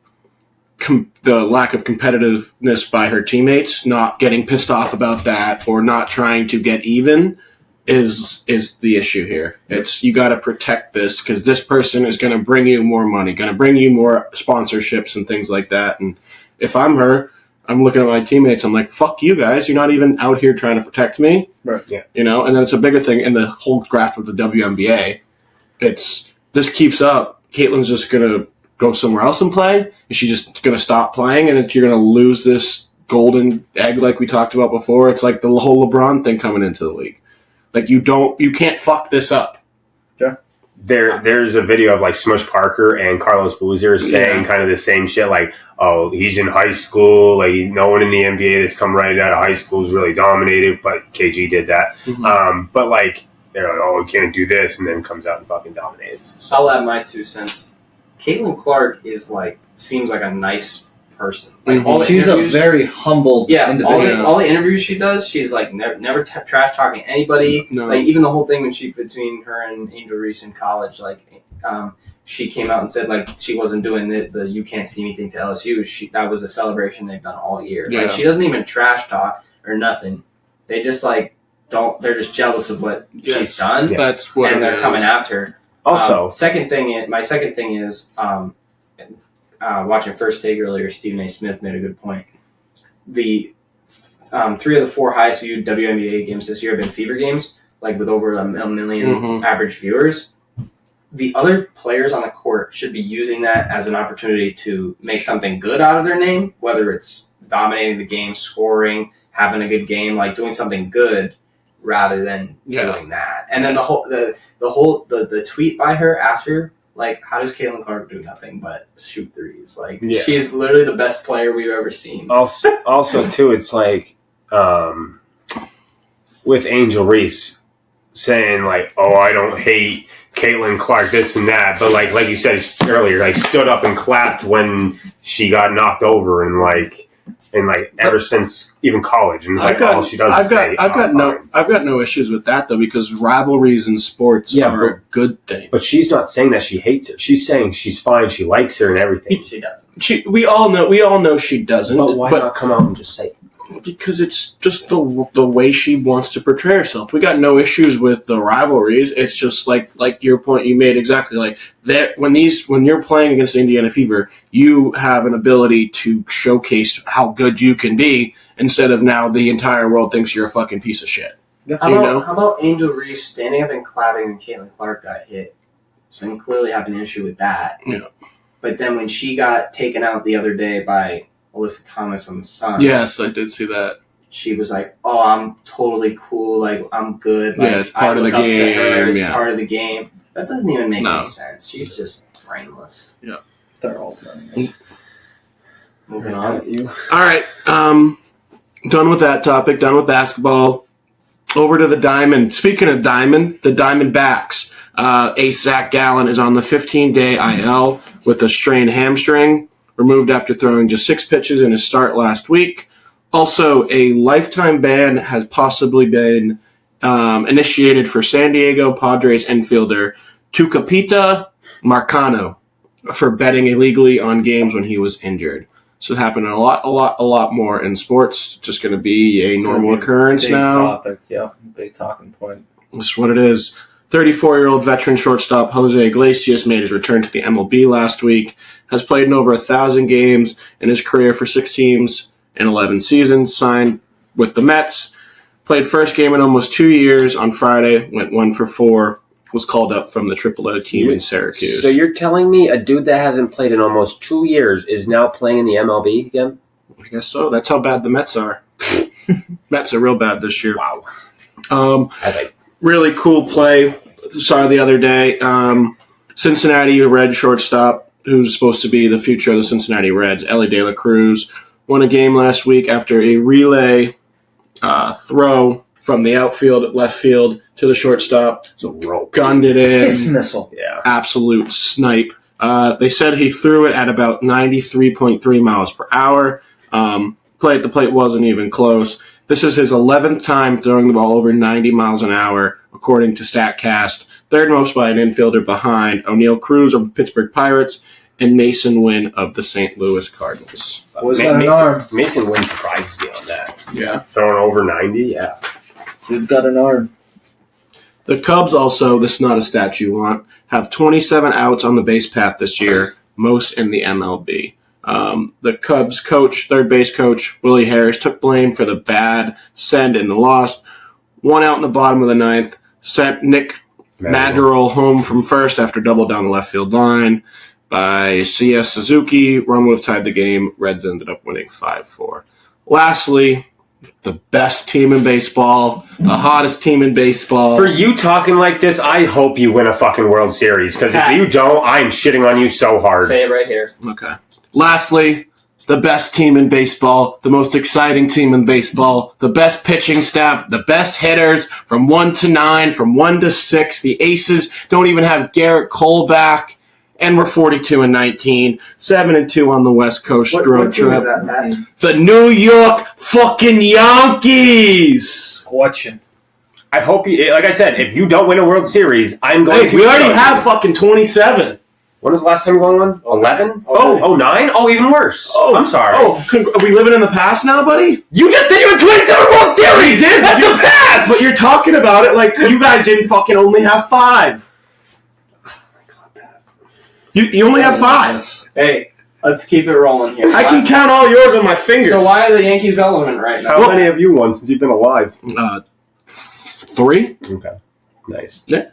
competitiveness by her teammates, not getting pissed off about that or not trying to get even is the issue here. It's you got to protect this because this person is going to bring you more money, going to bring you more sponsorships and things like that. And if I'm her, I'm looking at my teammates. I'm like, fuck you guys. You're not even out here trying to protect me. Right. Yeah. You know, and then it's a bigger thing in the whole graph of the WNBA. This keeps up. Caitlin's just going to go somewhere else and play? Is she just going to stop playing and you're going to lose this golden egg like we talked about before? It's like the whole LeBron thing coming into the league. Like you can't fuck this up. Yeah. There's a video of like Smush Parker and Carlos Boozer saying kind of the same shit, like, oh, he's in high school, like no one in the NBA that's come right out of high school is really dominated, but KG did that. Mm-hmm. But like they're like, oh, we can't do this, and then comes out and fucking dominates. So I'll add my 2 cents. Caitlin Clark seems like a nice person. Like she's a very humble individual. All the interviews she does, she's like never trash talking anybody. No. Like even the whole thing between her and Angel Reese in college, like she came out and said like she wasn't doing the you can't see me thing to LSU. That was a celebration they've done all year. Yeah. Like she doesn't even trash talk or nothing. They just like they're just jealous of what she's done. Yeah. That's what and they're coming after her. Also, my second thing is watching First Take earlier. Stephen A. Smith made a good point. The 3 of the 4 highest viewed WNBA games this year have been Fever games, like with over a million average viewers. The other players on the court should be using that as an opportunity to make something good out of their name, whether it's dominating the game, scoring, having a good game, like doing something good rather than doing that. And then the tweet by her after, like, how does Caitlin Clark do nothing but shoot threes? Like, she's literally the best player we've ever seen. Also too, it's like with Angel Reese saying like, oh, I don't hate Caitlin Clark, this and that, but like you said earlier, like stood up and clapped when she got knocked over and ever since even college, and it's like all she does is say. I've got no issues with that though, because rivalries in sports are a good thing. But she's not saying that she hates her. She's saying she's fine. She likes her and everything. She doesn't. We all know she doesn't. But why not come out and just say it? Because it's just the way she wants to portray herself. We got no issues with the rivalries. It's just like your point you made exactly. Like that when you're playing against Indiana Fever, you have an ability to showcase how good you can be instead of now the entire world thinks you're a fucking piece of shit. How about Angel Reese standing up and clapping when Caitlin Clark got hit? So I'm clearly having an issue with that. Yeah. But then when she got taken out the other day by Alyssa Thomas on the Sun. Yes, I did see that. She was like, "Oh, I'm totally cool. Like, I'm good. Like, it's part of the game. It's part of the game." That doesn't even make any sense. She's just brainless. Yeah, they're all brainless. Moving on. All right, done with that topic. Done with basketball. Over to the Diamond. Speaking of Diamond, the Diamondbacks. Ace Zach Gallen is on the 15-day IL with a strained hamstring. Removed after throwing just 6 pitches in his start last week. Also, a lifetime ban has possibly been initiated for San Diego Padres infielder Tucupita Marcano for betting illegally on games when he was injured. So it happened a lot more in sports. Just going to be a normal occurrence now. Big topic, big talking point. That's what it is. 34-year-old veteran shortstop Jose Iglesias made his return to the MLB last week, has played in over 1,000 games in his career for 6 teams in 11 seasons, signed with the Mets, played first game in almost 2 years on Friday, went 1 for 4, was called up from the AAA team in Syracuse. So you're telling me a dude that hasn't played in almost 2 years is now playing in the MLB again? I guess so. That's how bad the Mets are. Mets are real bad this year. Wow. Really cool play. Saw the other day. Cincinnati Red shortstop, who's supposed to be the future of the Cincinnati Reds, Ellie De La Cruz, won a game last week after a relay throw from the outfield at left field to the shortstop. It's a rope. Gunned it in. His missile. Yeah. Absolute snipe. They said he threw it at about 93.3 miles per hour. Play at the plate wasn't even close. This is his 11th time throwing the ball over 90 miles an hour, according to StatCast. Third most by an infielder behind O'Neal Cruz of the Pittsburgh Pirates and Mason Wynn of the St. Louis Cardinals. Boy's got an arm. Mason Wynn surprises me on that. Yeah. Throwing over 90, yeah. Dude's got an arm. The Cubs also, this is not a stat you want, have 27 outs on the base path this year, most in the MLB. The Cubs coach, third base coach, Willie Harris, took blame for the bad send in the loss. 1 out in the bottom of the ninth, sent Nick Madrigal home from first after double down the left field line by C.S. Suzuki. Run would have tied the game. Reds ended up winning 5-4. Lastly, the best team in baseball, the hottest team in baseball. For you talking like this, I hope you win a fucking World Series, because if you don't, I'm shitting on you so hard. Say it right here. Okay. Lastly, the best team in baseball, the most exciting team in baseball, the best pitching staff, the best hitters from 1 to 9, from 1 to 6. The Aces don't even have Garrett Cole back, and we're 42-19, 7-2 on the West Coast road trip. The New York fucking Yankees. Watching. I hope you, like I said, if you don't win a World Series, I'm going to. We already have fucking 27. When was the last time we won one? 11? Oh. 09? Oh, even worse. Oh, I'm sorry. Oh, are we living in the past now, buddy? You just said you had 27 World Series! That's the past! But you're talking about it like you guys didn't fucking only have 5. Oh my God, Pat. You only have 5. Hey, let's keep it rolling here. I can count all yours on my fingers. So why are the Yankees relevant right now? How many have you won since you've been alive? 3. Okay. Nice. Yeah,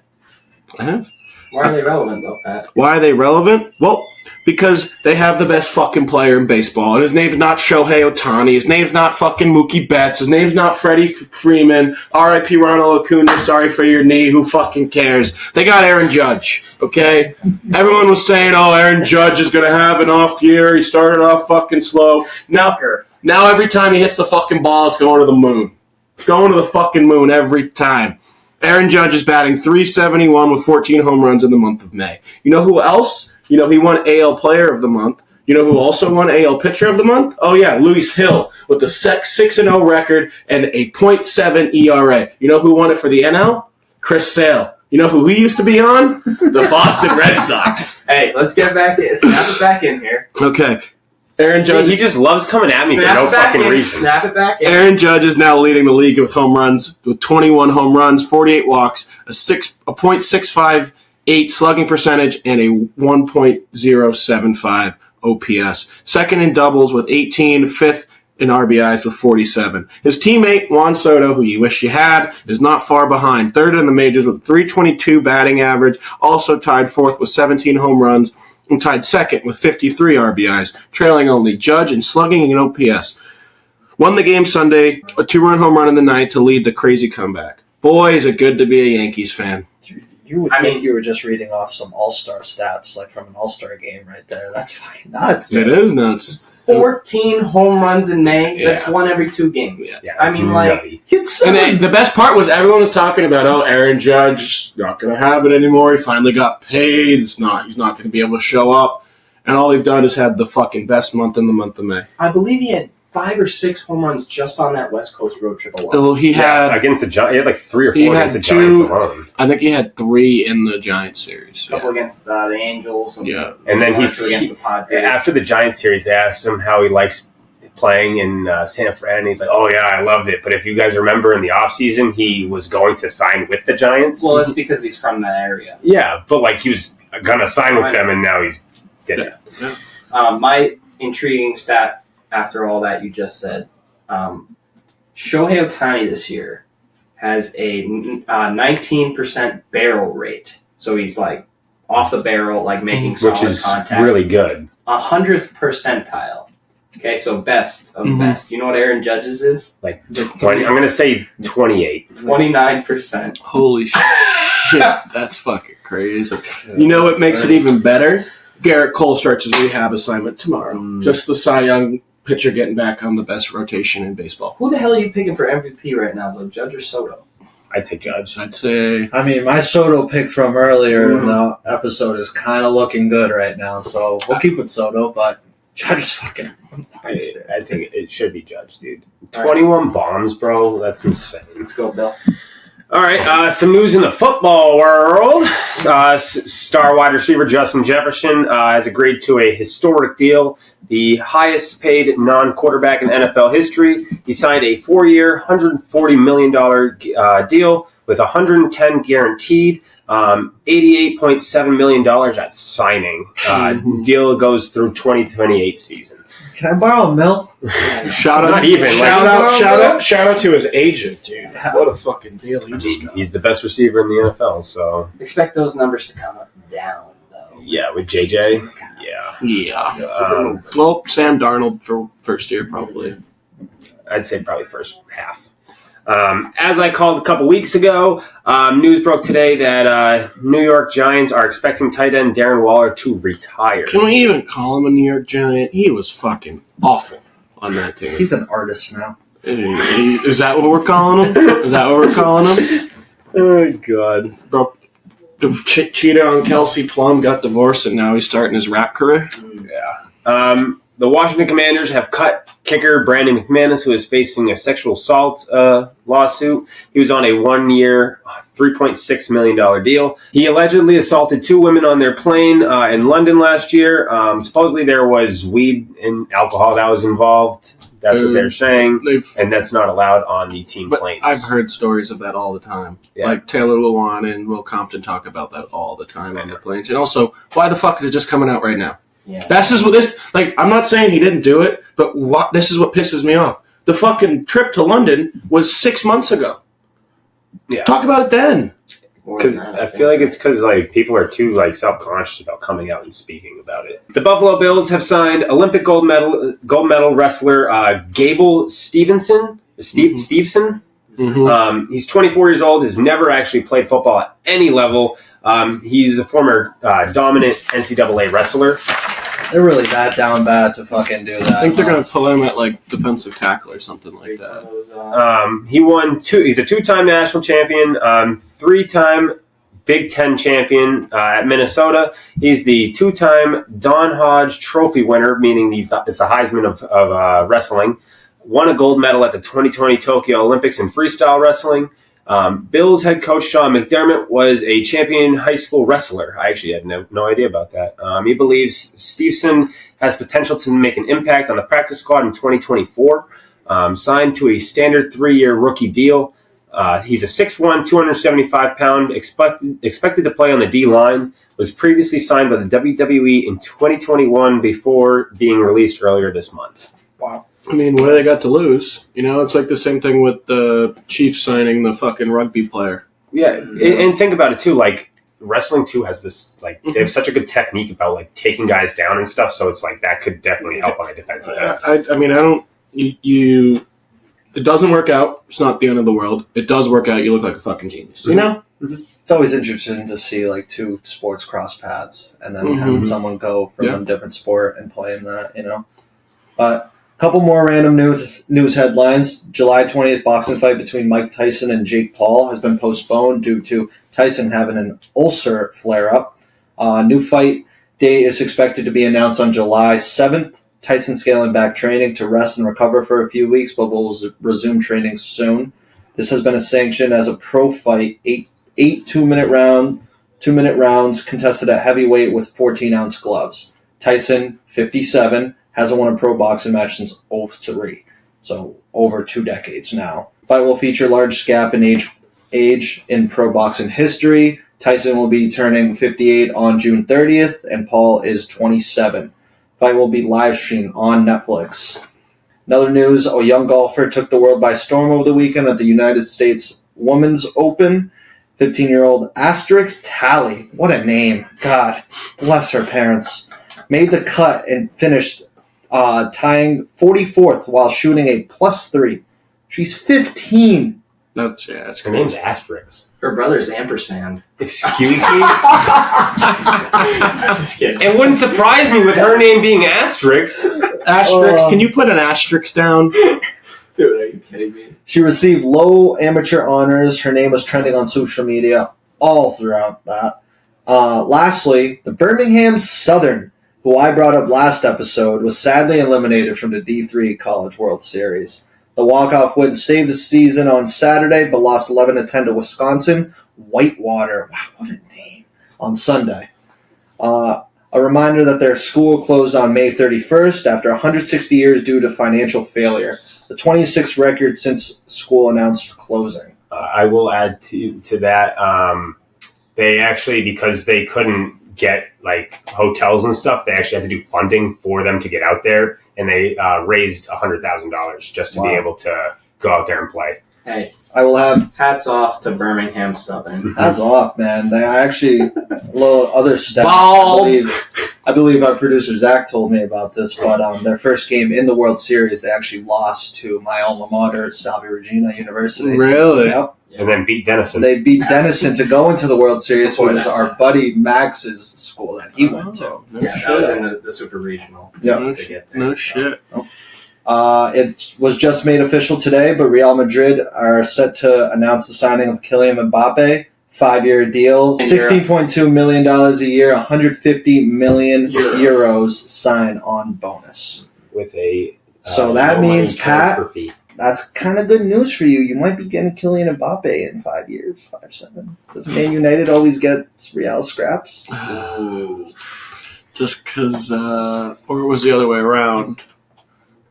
I have. Why are they relevant, though, Pat? Why are they relevant? Well, because they have the best fucking player in baseball. And his name's not Shohei Ohtani. His name's not fucking Mookie Betts. His name's not Freddie Freeman. R.I.P. Ronald Acuna. Sorry for your knee. Who fucking cares? They got Aaron Judge, okay? Everyone was saying, oh, Aaron Judge is going to have an off year. He started off fucking slow. Now every time he hits the fucking ball, it's going to the moon. It's going to the fucking moon every time. Aaron Judge is batting .371 with 14 home runs in the month of May. You know who else? You know, he won AL Player of the Month. You know who also won AL Pitcher of the Month? Oh, yeah, Luis Hill with the 6-0 record and a .7 ERA. You know who won it for the NL? Chris Sale. You know who he used to be on? The Boston Red Sox. Hey, let's get back in. Snap it back in here. Okay. Aaron Judge. He just loves coming at me for no fucking reason. Snap it back in. Aaron Judge is now leading the league with home runs, with 21 home runs, 48 walks, a .658 slugging percentage, and a 1.075 OPS. Second in doubles with 18, fifth in RBIs with 47. His teammate, Juan Soto, who you wish you had, is not far behind. Third in the majors with .322 batting average, also tied fourth with 17 home runs, and tied second with 53 RBIs, trailing only Judge in slugging and OPS. Won the game Sunday, a 2-run home run in the ninth to lead the crazy comeback. Boy, is it good to be a Yankees fan. You would think you were just reading off some all-star stats, like from an all-star game right there. That's fucking nuts. It is nuts. 14 home runs in May. Yeah. That's 1 every 2 games. Yeah, I mean, like... And the best part was everyone was talking about, oh, Aaron Judge not going to have it anymore. He finally got paid. He's not going to be able to show up. And all he's done is had the fucking best month in the month of May. I believe he had 5 or 6 home runs just on that West Coast road trip alone. Well, he had against the Giants. He had like 3 or 4 against the Giants alone. I think he had 3 in the Giants series. A couple against the Angels. And and then he's against the Padres. After the Giants series, they asked him how he likes playing in San Fran, and he's like, oh yeah, I loved it. But if you guys remember in the offseason, he was going to sign with the Giants. Well, it's because he's from that area. Yeah, but like he was going to sign with them, and now he's did it. Yeah. My intriguing stat after all that you just said, Shohei Ohtani this year has a 19% barrel rate. So he's like off the barrel, like making solid which is contact. really good. 100th percentile Okay, so best of best. You know what Aaron Judge's is? Like 20. I'm going to say 28. 29%. Holy shit, that's fucking crazy. You know what makes it even better? Garrett Cole starts his rehab assignment tomorrow. Just the Cy Young pitcher getting back on the best rotation in baseball. Who the hell are you picking for MVP right now, though? Judge or Soto? I'd take Judge. I'd say... I mean, my Soto pick from earlier in the episode is kind of looking good right now, so we'll keep with Soto, but Judge is fucking... I think it should be Judge, dude. 21 bombs, bro. That's insane. Let's go, Bill. All right, some news in the football world. Star wide receiver Justin Jefferson has agreed to a historic deal, the highest paid non-quarterback in NFL history. He signed a 4-year, $140 million deal with $110 guaranteed, $88.7 million at signing. Deal goes through 2028 season. Can I borrow a mill? Shout out to his agent, dude. What a fucking deal he just got. He's the best receiver in the NFL, so... Expect those numbers to come down, though. Yeah, with JJ? Yeah. Well, Sam Darnold for first year, probably. I'd say probably first half. As I called a couple weeks ago, news broke today that New York Giants are expecting tight end Darren Waller to retire. Can we even call him a New York Giant? He was fucking awful on that team. He's an artist now. Is that what we're calling him? Oh, God. Bro, cheated on Kelsey Plum, got divorced, and now he's starting his rap career? Yeah. The Washington Commanders have cut kicker Brandon McManus, who is facing a sexual assault lawsuit. He was on a 1-year, $3.6 million deal. He allegedly assaulted 2 women on their plane in London last year. Supposedly there was weed and alcohol that was involved. That's what they're saying, and that's not allowed on the team planes. I've heard stories of that all the time. Yeah. Like Taylor Lewan and Will Compton talk about that all the time on the planes. And also, why the fuck is it just coming out right now? Yeah. That's just what this, like, I'm not saying he didn't do it, but this is what pisses me off. The fucking trip to London was 6 months ago. Yeah. Talk about it then. Because I feel like it's because like people are too like self-conscious about coming out and speaking about it. The Buffalo Bills have signed Olympic gold medal wrestler Gable Stevenson. Stevenson. Mm-hmm. He's 24 years old. Has never actually played football at any level. He's a former dominant NCAA wrestler. They're really that down bad to fucking do that. I think they're going to pull him at like defensive tackle or something like that. He won he's a 2-time national champion, 3-time Big Ten champion at Minnesota. He's the 2-time Don Hodge Trophy winner, meaning it's a Heisman of wrestling. Won a gold medal at the 2020 Tokyo Olympics in freestyle wrestling. Bills head coach Sean McDermott was a champion high school wrestler. I actually had no idea about that. He believes Stevenson has potential to make an impact on the practice squad in 2024. Signed to a standard 3-year rookie deal. He's a 6'1", 275-pound, expected to play on the D-line. Was previously signed by the WWE in 2021 before being released earlier this month. Wow. I mean, what do they got to lose? You know, it's like the same thing with the Chiefs signing the fucking rugby player. Yeah, and think about it, too. Like, wrestling, too, has this, like, they have such a good technique about, like, taking guys down and stuff, so it's like that could definitely help on a defensive end. I mean, I don't... it doesn't work out. It's not the end of the world. It does work out. You look like a fucking genius. You know? Mm-hmm. It's always interesting to see, like, 2 sports cross paths and then having someone go from a different sport and play in that, you know? But... couple more random news headlines. July 20th boxing fight between Mike Tyson and Jake Paul has been postponed due to Tyson having an ulcer flare-up. New fight date is expected to be announced on July 7th. Tyson scaling back training to rest and recover for a few weeks, but will resume training soon. This has been a sanction as a pro fight. 8 2-minute rounds contested at heavyweight with 14-ounce gloves. Tyson, 57, hasn't won a pro boxing match since 2003, so over 2 decades now. Fight will feature large gap in age in pro boxing history. Tyson will be turning 58 on June 30th, and Paul is 27. Fight will be live streamed on Netflix. Another news, a young golfer took the world by storm over the weekend at the United States Women's Open. 15-year-old Asterisk Tally, what a name. God, bless her parents. Made the cut and finished tying 44th while shooting a +3. She's 15. That's Her crazy. name's Asterix. Her brother's ampersand. Excuse me? Just kidding. It wouldn't surprise me with her name being Asterix. Asterisk, can you put an asterisk down? Dude, are you kidding me? She received low amateur honors. Her name was trending on social media all throughout that. Lastly, the Birmingham Southern, who I brought up last episode, was sadly eliminated from the D3 College World Series. The walk-off win saved the season on Saturday, but lost 11-10 to Wisconsin. Whitewater, wow, what a name, on Sunday. A reminder that their school closed on May 31st after 160 years due to financial failure. The 26th record since school announced closing. I will add to that. They actually, because they couldn't get like hotels and stuff, they actually had to do funding for them to get out there, and they raised $100,000 just to be able to go out there and play. Hey, I will have hats off to Birmingham Southern. hats off, man. They actually a little other step. Bald. I believe our producer Zach told me about this, but their first game in the World Series, they actually lost to my alma mater, Salve Regina University. Really? Yep. And then beat Denison. They beat Denison to go into the World Series, which is our buddy Max's school that he went to. No Yeah, shit. that was in the Super Regional. Yep. To get there. No shit. It was just made official today, but Real Madrid are set to announce the signing of Kylian Mbappe, 5-year deal, $16.2 million a year, 150 million euros sign-on bonus. With a So that no means, money Pat, transfer fee. that's kind of good news for you. You might be getting Kylian Mbappe in 5 years, 5-7. Does Man United always get Real scraps? Just because, or it was the other way around.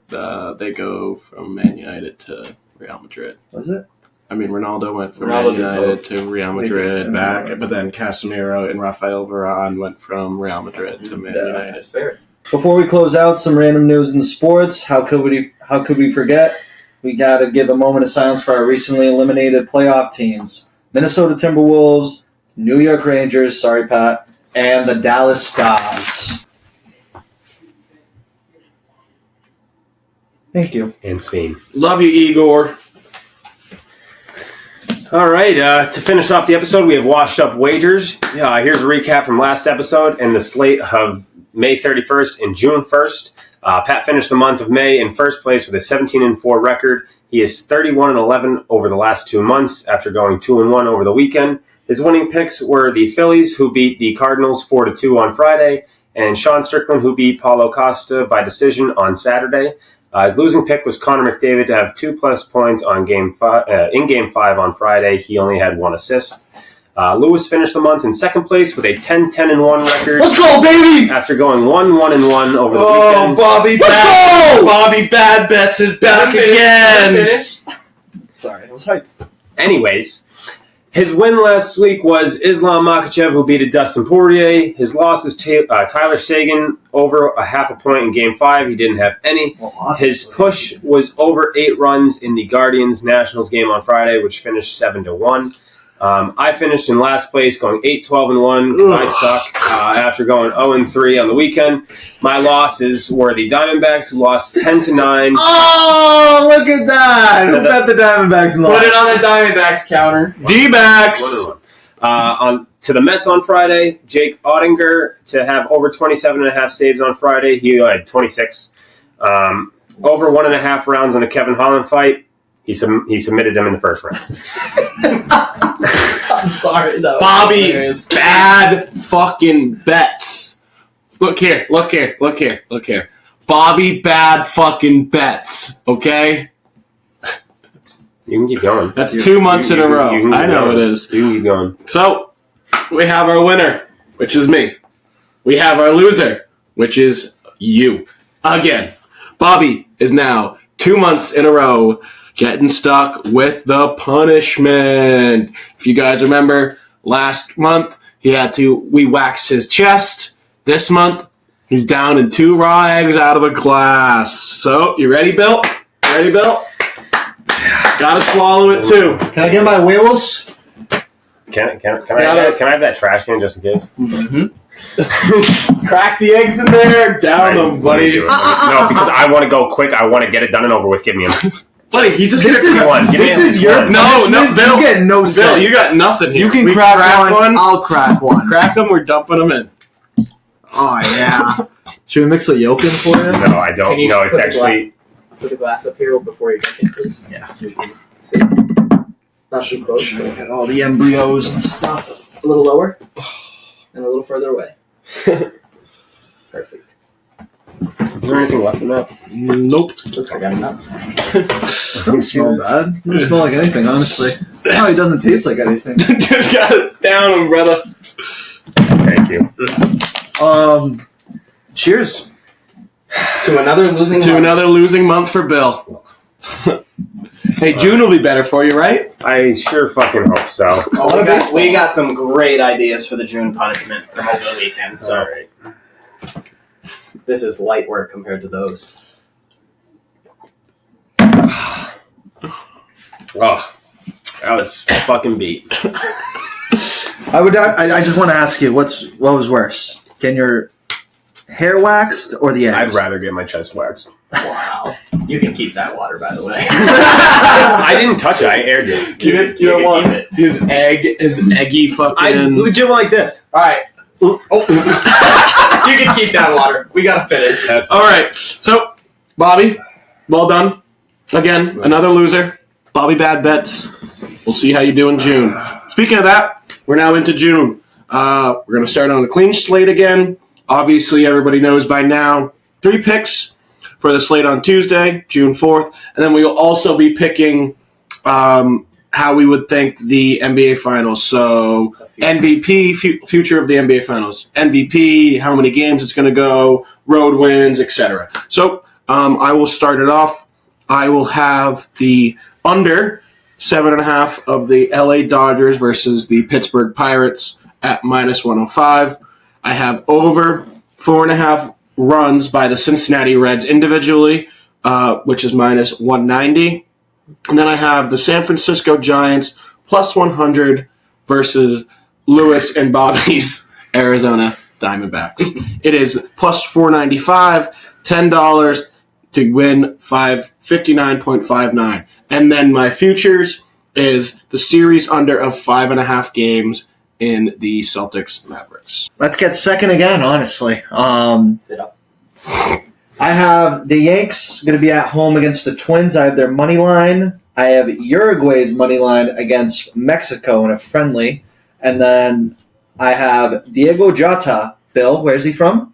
They go from Man United to Real Madrid. Was it? I mean, Ronaldo went from Ronaldo Man did United both. to Real They did. Madrid back, but then Casemiro and Rafael Varane went from Real Madrid to Man Yeah. United. That's fair. Before we close out, some random news in the sports. How could we forget? We got to give a moment of silence for our recently eliminated playoff teams: Minnesota Timberwolves, New York Rangers. Sorry, Pat, and the Dallas Stars. Thank you. And scene. Love you, Igor. All right, to finish off the episode, we have washed up wagers. Here's a recap from last episode and the slate of May 31st and June 1st. Pat finished the month of May in first place with a 17-4 record. He is 31-11 over the last 2 months after going 2-1 over the weekend. His winning picks were the Phillies, who beat the Cardinals 4-2 on Friday, and Sean Strickland, who beat Paulo Costa by decision on Saturday. His losing pick was Connor McDavid to have 2+ points on Game 5 on Friday. He only had 1 assist. Lewis finished the month in second place with a 10-10-1 record. Let's go, baby! After going 1-1-1 over the weekend. Bobby Bobby Bad Bets is back again. Finish. Sorry, I was hyped. Anyways, his win last week was Islam Makhachev, who beat Dustin Poirier. His loss is Tyler Sagan over a 0.5 point in Game 5. He didn't have any. Well, His obviously. push was over 8 runs in the Guardians-Nationals game on Friday, which finished 7-1. I finished in last place, going 8-12-1. I suck after going 0-3 on the weekend. My losses were the Diamondbacks, who lost 10-9. Oh, look at that! Who bet the Diamondbacks in the Put it on the Diamondbacks counter. D-backs. On to the Mets on Friday, Jake Ottinger to have over 27.5 saves on Friday. He had 26. Over 1.5 rounds in a Kevin Holland fight. He submitted them in the first round. I'm sorry, though. Bobby Bad fucking Bets. Look here. Bobby Bad fucking Bets, okay? You can keep going. That's 2 months in a row. You can I keep know going. it is. You can keep going. So, we have our winner, which is me. We have our loser, which is you. Again, Bobby is now 2 months in a row getting stuck with the punishment. If you guys remember, last month we waxed his chest. This month, he's down in 2 raw eggs out of a glass. So, you ready, Bill? Gotta swallow it too. Can I get my wheels? Can I have that trash can just in case? Mm-hmm. Crack the eggs in there, down them, buddy. No, because I want to go quick. I want to get it done and over with. Give me him. Buddy, he's just This is your No, Bill, you get no Bill, say. you got nothing here. You can We crack one. I'll crack one. Crack them, we're dumping them in. Oh yeah. Should we mix the yolk in for you? No, I don't. Can you No, it's put the actually. Put the glass up here before you drink it, please. Yeah. So you can see. Not too close. Trying to get all the embryos and stuff. A little lower and a little further away. Perfect. Is there anything left in that? Nope. Looks like I'm nuts. Doesn't smell bad. Doesn't smell like anything, honestly. No, it doesn't taste like anything. Just got it down, brother. Thank you. Cheers. To another losing To month. another losing month for Bill. Hey, June will be better for you, right? I sure fucking hope so. Oh, we got some great ideas for the June punishment from over the weekend, so All right. this is light work compared to those. Oh, that was fucking beat. I just want to ask you, what was worse? Can your hair waxed or the eggs? I'd rather get my chest waxed. Wow. You can keep that water, by the way. I didn't touch it. I aired it. You don't want his eggy fucking. I legit went like this. All right. Oh. You can keep that water. We got to finish. That's All right. So, Bobby, well done. Again, another loser. Bobby Bad Bets. We'll see how you do in June. Speaking of that, we're now into June. We're going to start on a clean slate again. Obviously, everybody knows by now 3 picks for the slate on Tuesday, June 4th. And then we will also be picking how we would think the NBA Finals. So MVP, future of the NBA Finals. MVP, how many games it's going to go, road wins, etc. So I will start it off. I will have the under 7.5 of the LA Dodgers versus the Pittsburgh Pirates at -105. I have over 4.5 runs by the Cincinnati Reds individually, which is -190. And then I have the San Francisco Giants +100 versus Lewis and Bobby's Arizona Diamondbacks. It is +495, $10 to win 59.59. And then my futures is the series under of 5.5 games in the Celtics Mavericks. Let's get second again, honestly. Sit up. I have the Yanks going to be at home against the Twins. I have their money line. I have Uruguay's money line against Mexico in a friendly. And then I have Diego Jota. Bill, where's he from?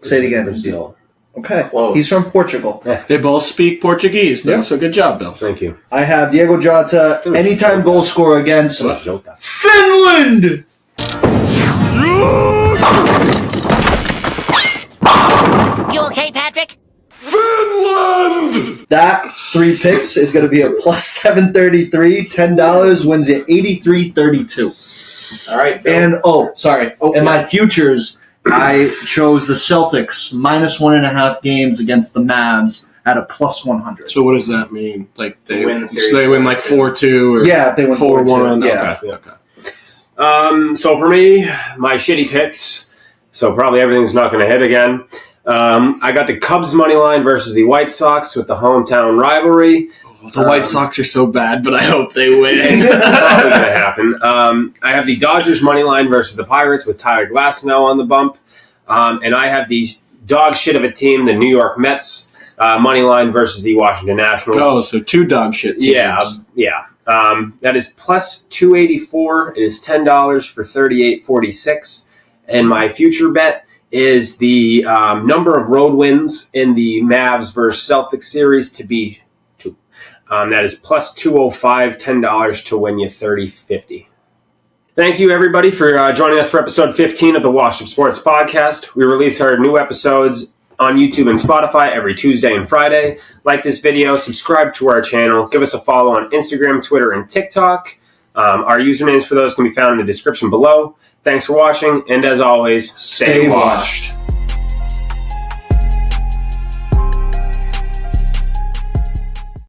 Say it again. Brazil. Okay. Close. He's from Portugal. They both speak Portuguese, though, Yeah. so good job, Bill. Thank you. I have Diego Jota, anytime goal scorer against Jota. Finland! You okay, Patrick? That 3 picks is going to be a +733. $10 wins you 83.32. All right. Bill. And sorry. Oh, In my futures, I chose the Celtics -1.5 games against the Mavs at a +100. So what does that mean? Like they win the series. so they win like 4-2 or Yeah, if they win 4-1. 4-2. Yeah. Okay. So for me, my shitty picks. So probably everything's not going to hit again. I got the Cubs money line versus the White Sox with the hometown rivalry. The White Sox are so bad, but I hope they win. It's probably going to happen. I have the Dodgers money line versus the Pirates with Tyler Glasnow on the bump. And I have the dog shit of a team, the New York Mets money line versus the Washington Nationals. Oh, so 2 dog shit teams. Yeah. That is +284. It is $10 for 38.46. And my future bet is the number of road wins in the Mavs versus Celtics series to be 2. That is +205, $10 to win you 30.50. Thank you, everybody, for joining us for episode 15 of the Washed Up Sports Podcast. We release our new episodes on YouTube and Spotify every Tuesday and Friday. Like this video, subscribe to our channel, give us a follow on Instagram, Twitter, and TikTok. Our usernames for those can be found in the description below. Thanks for watching, and as always, stay washed.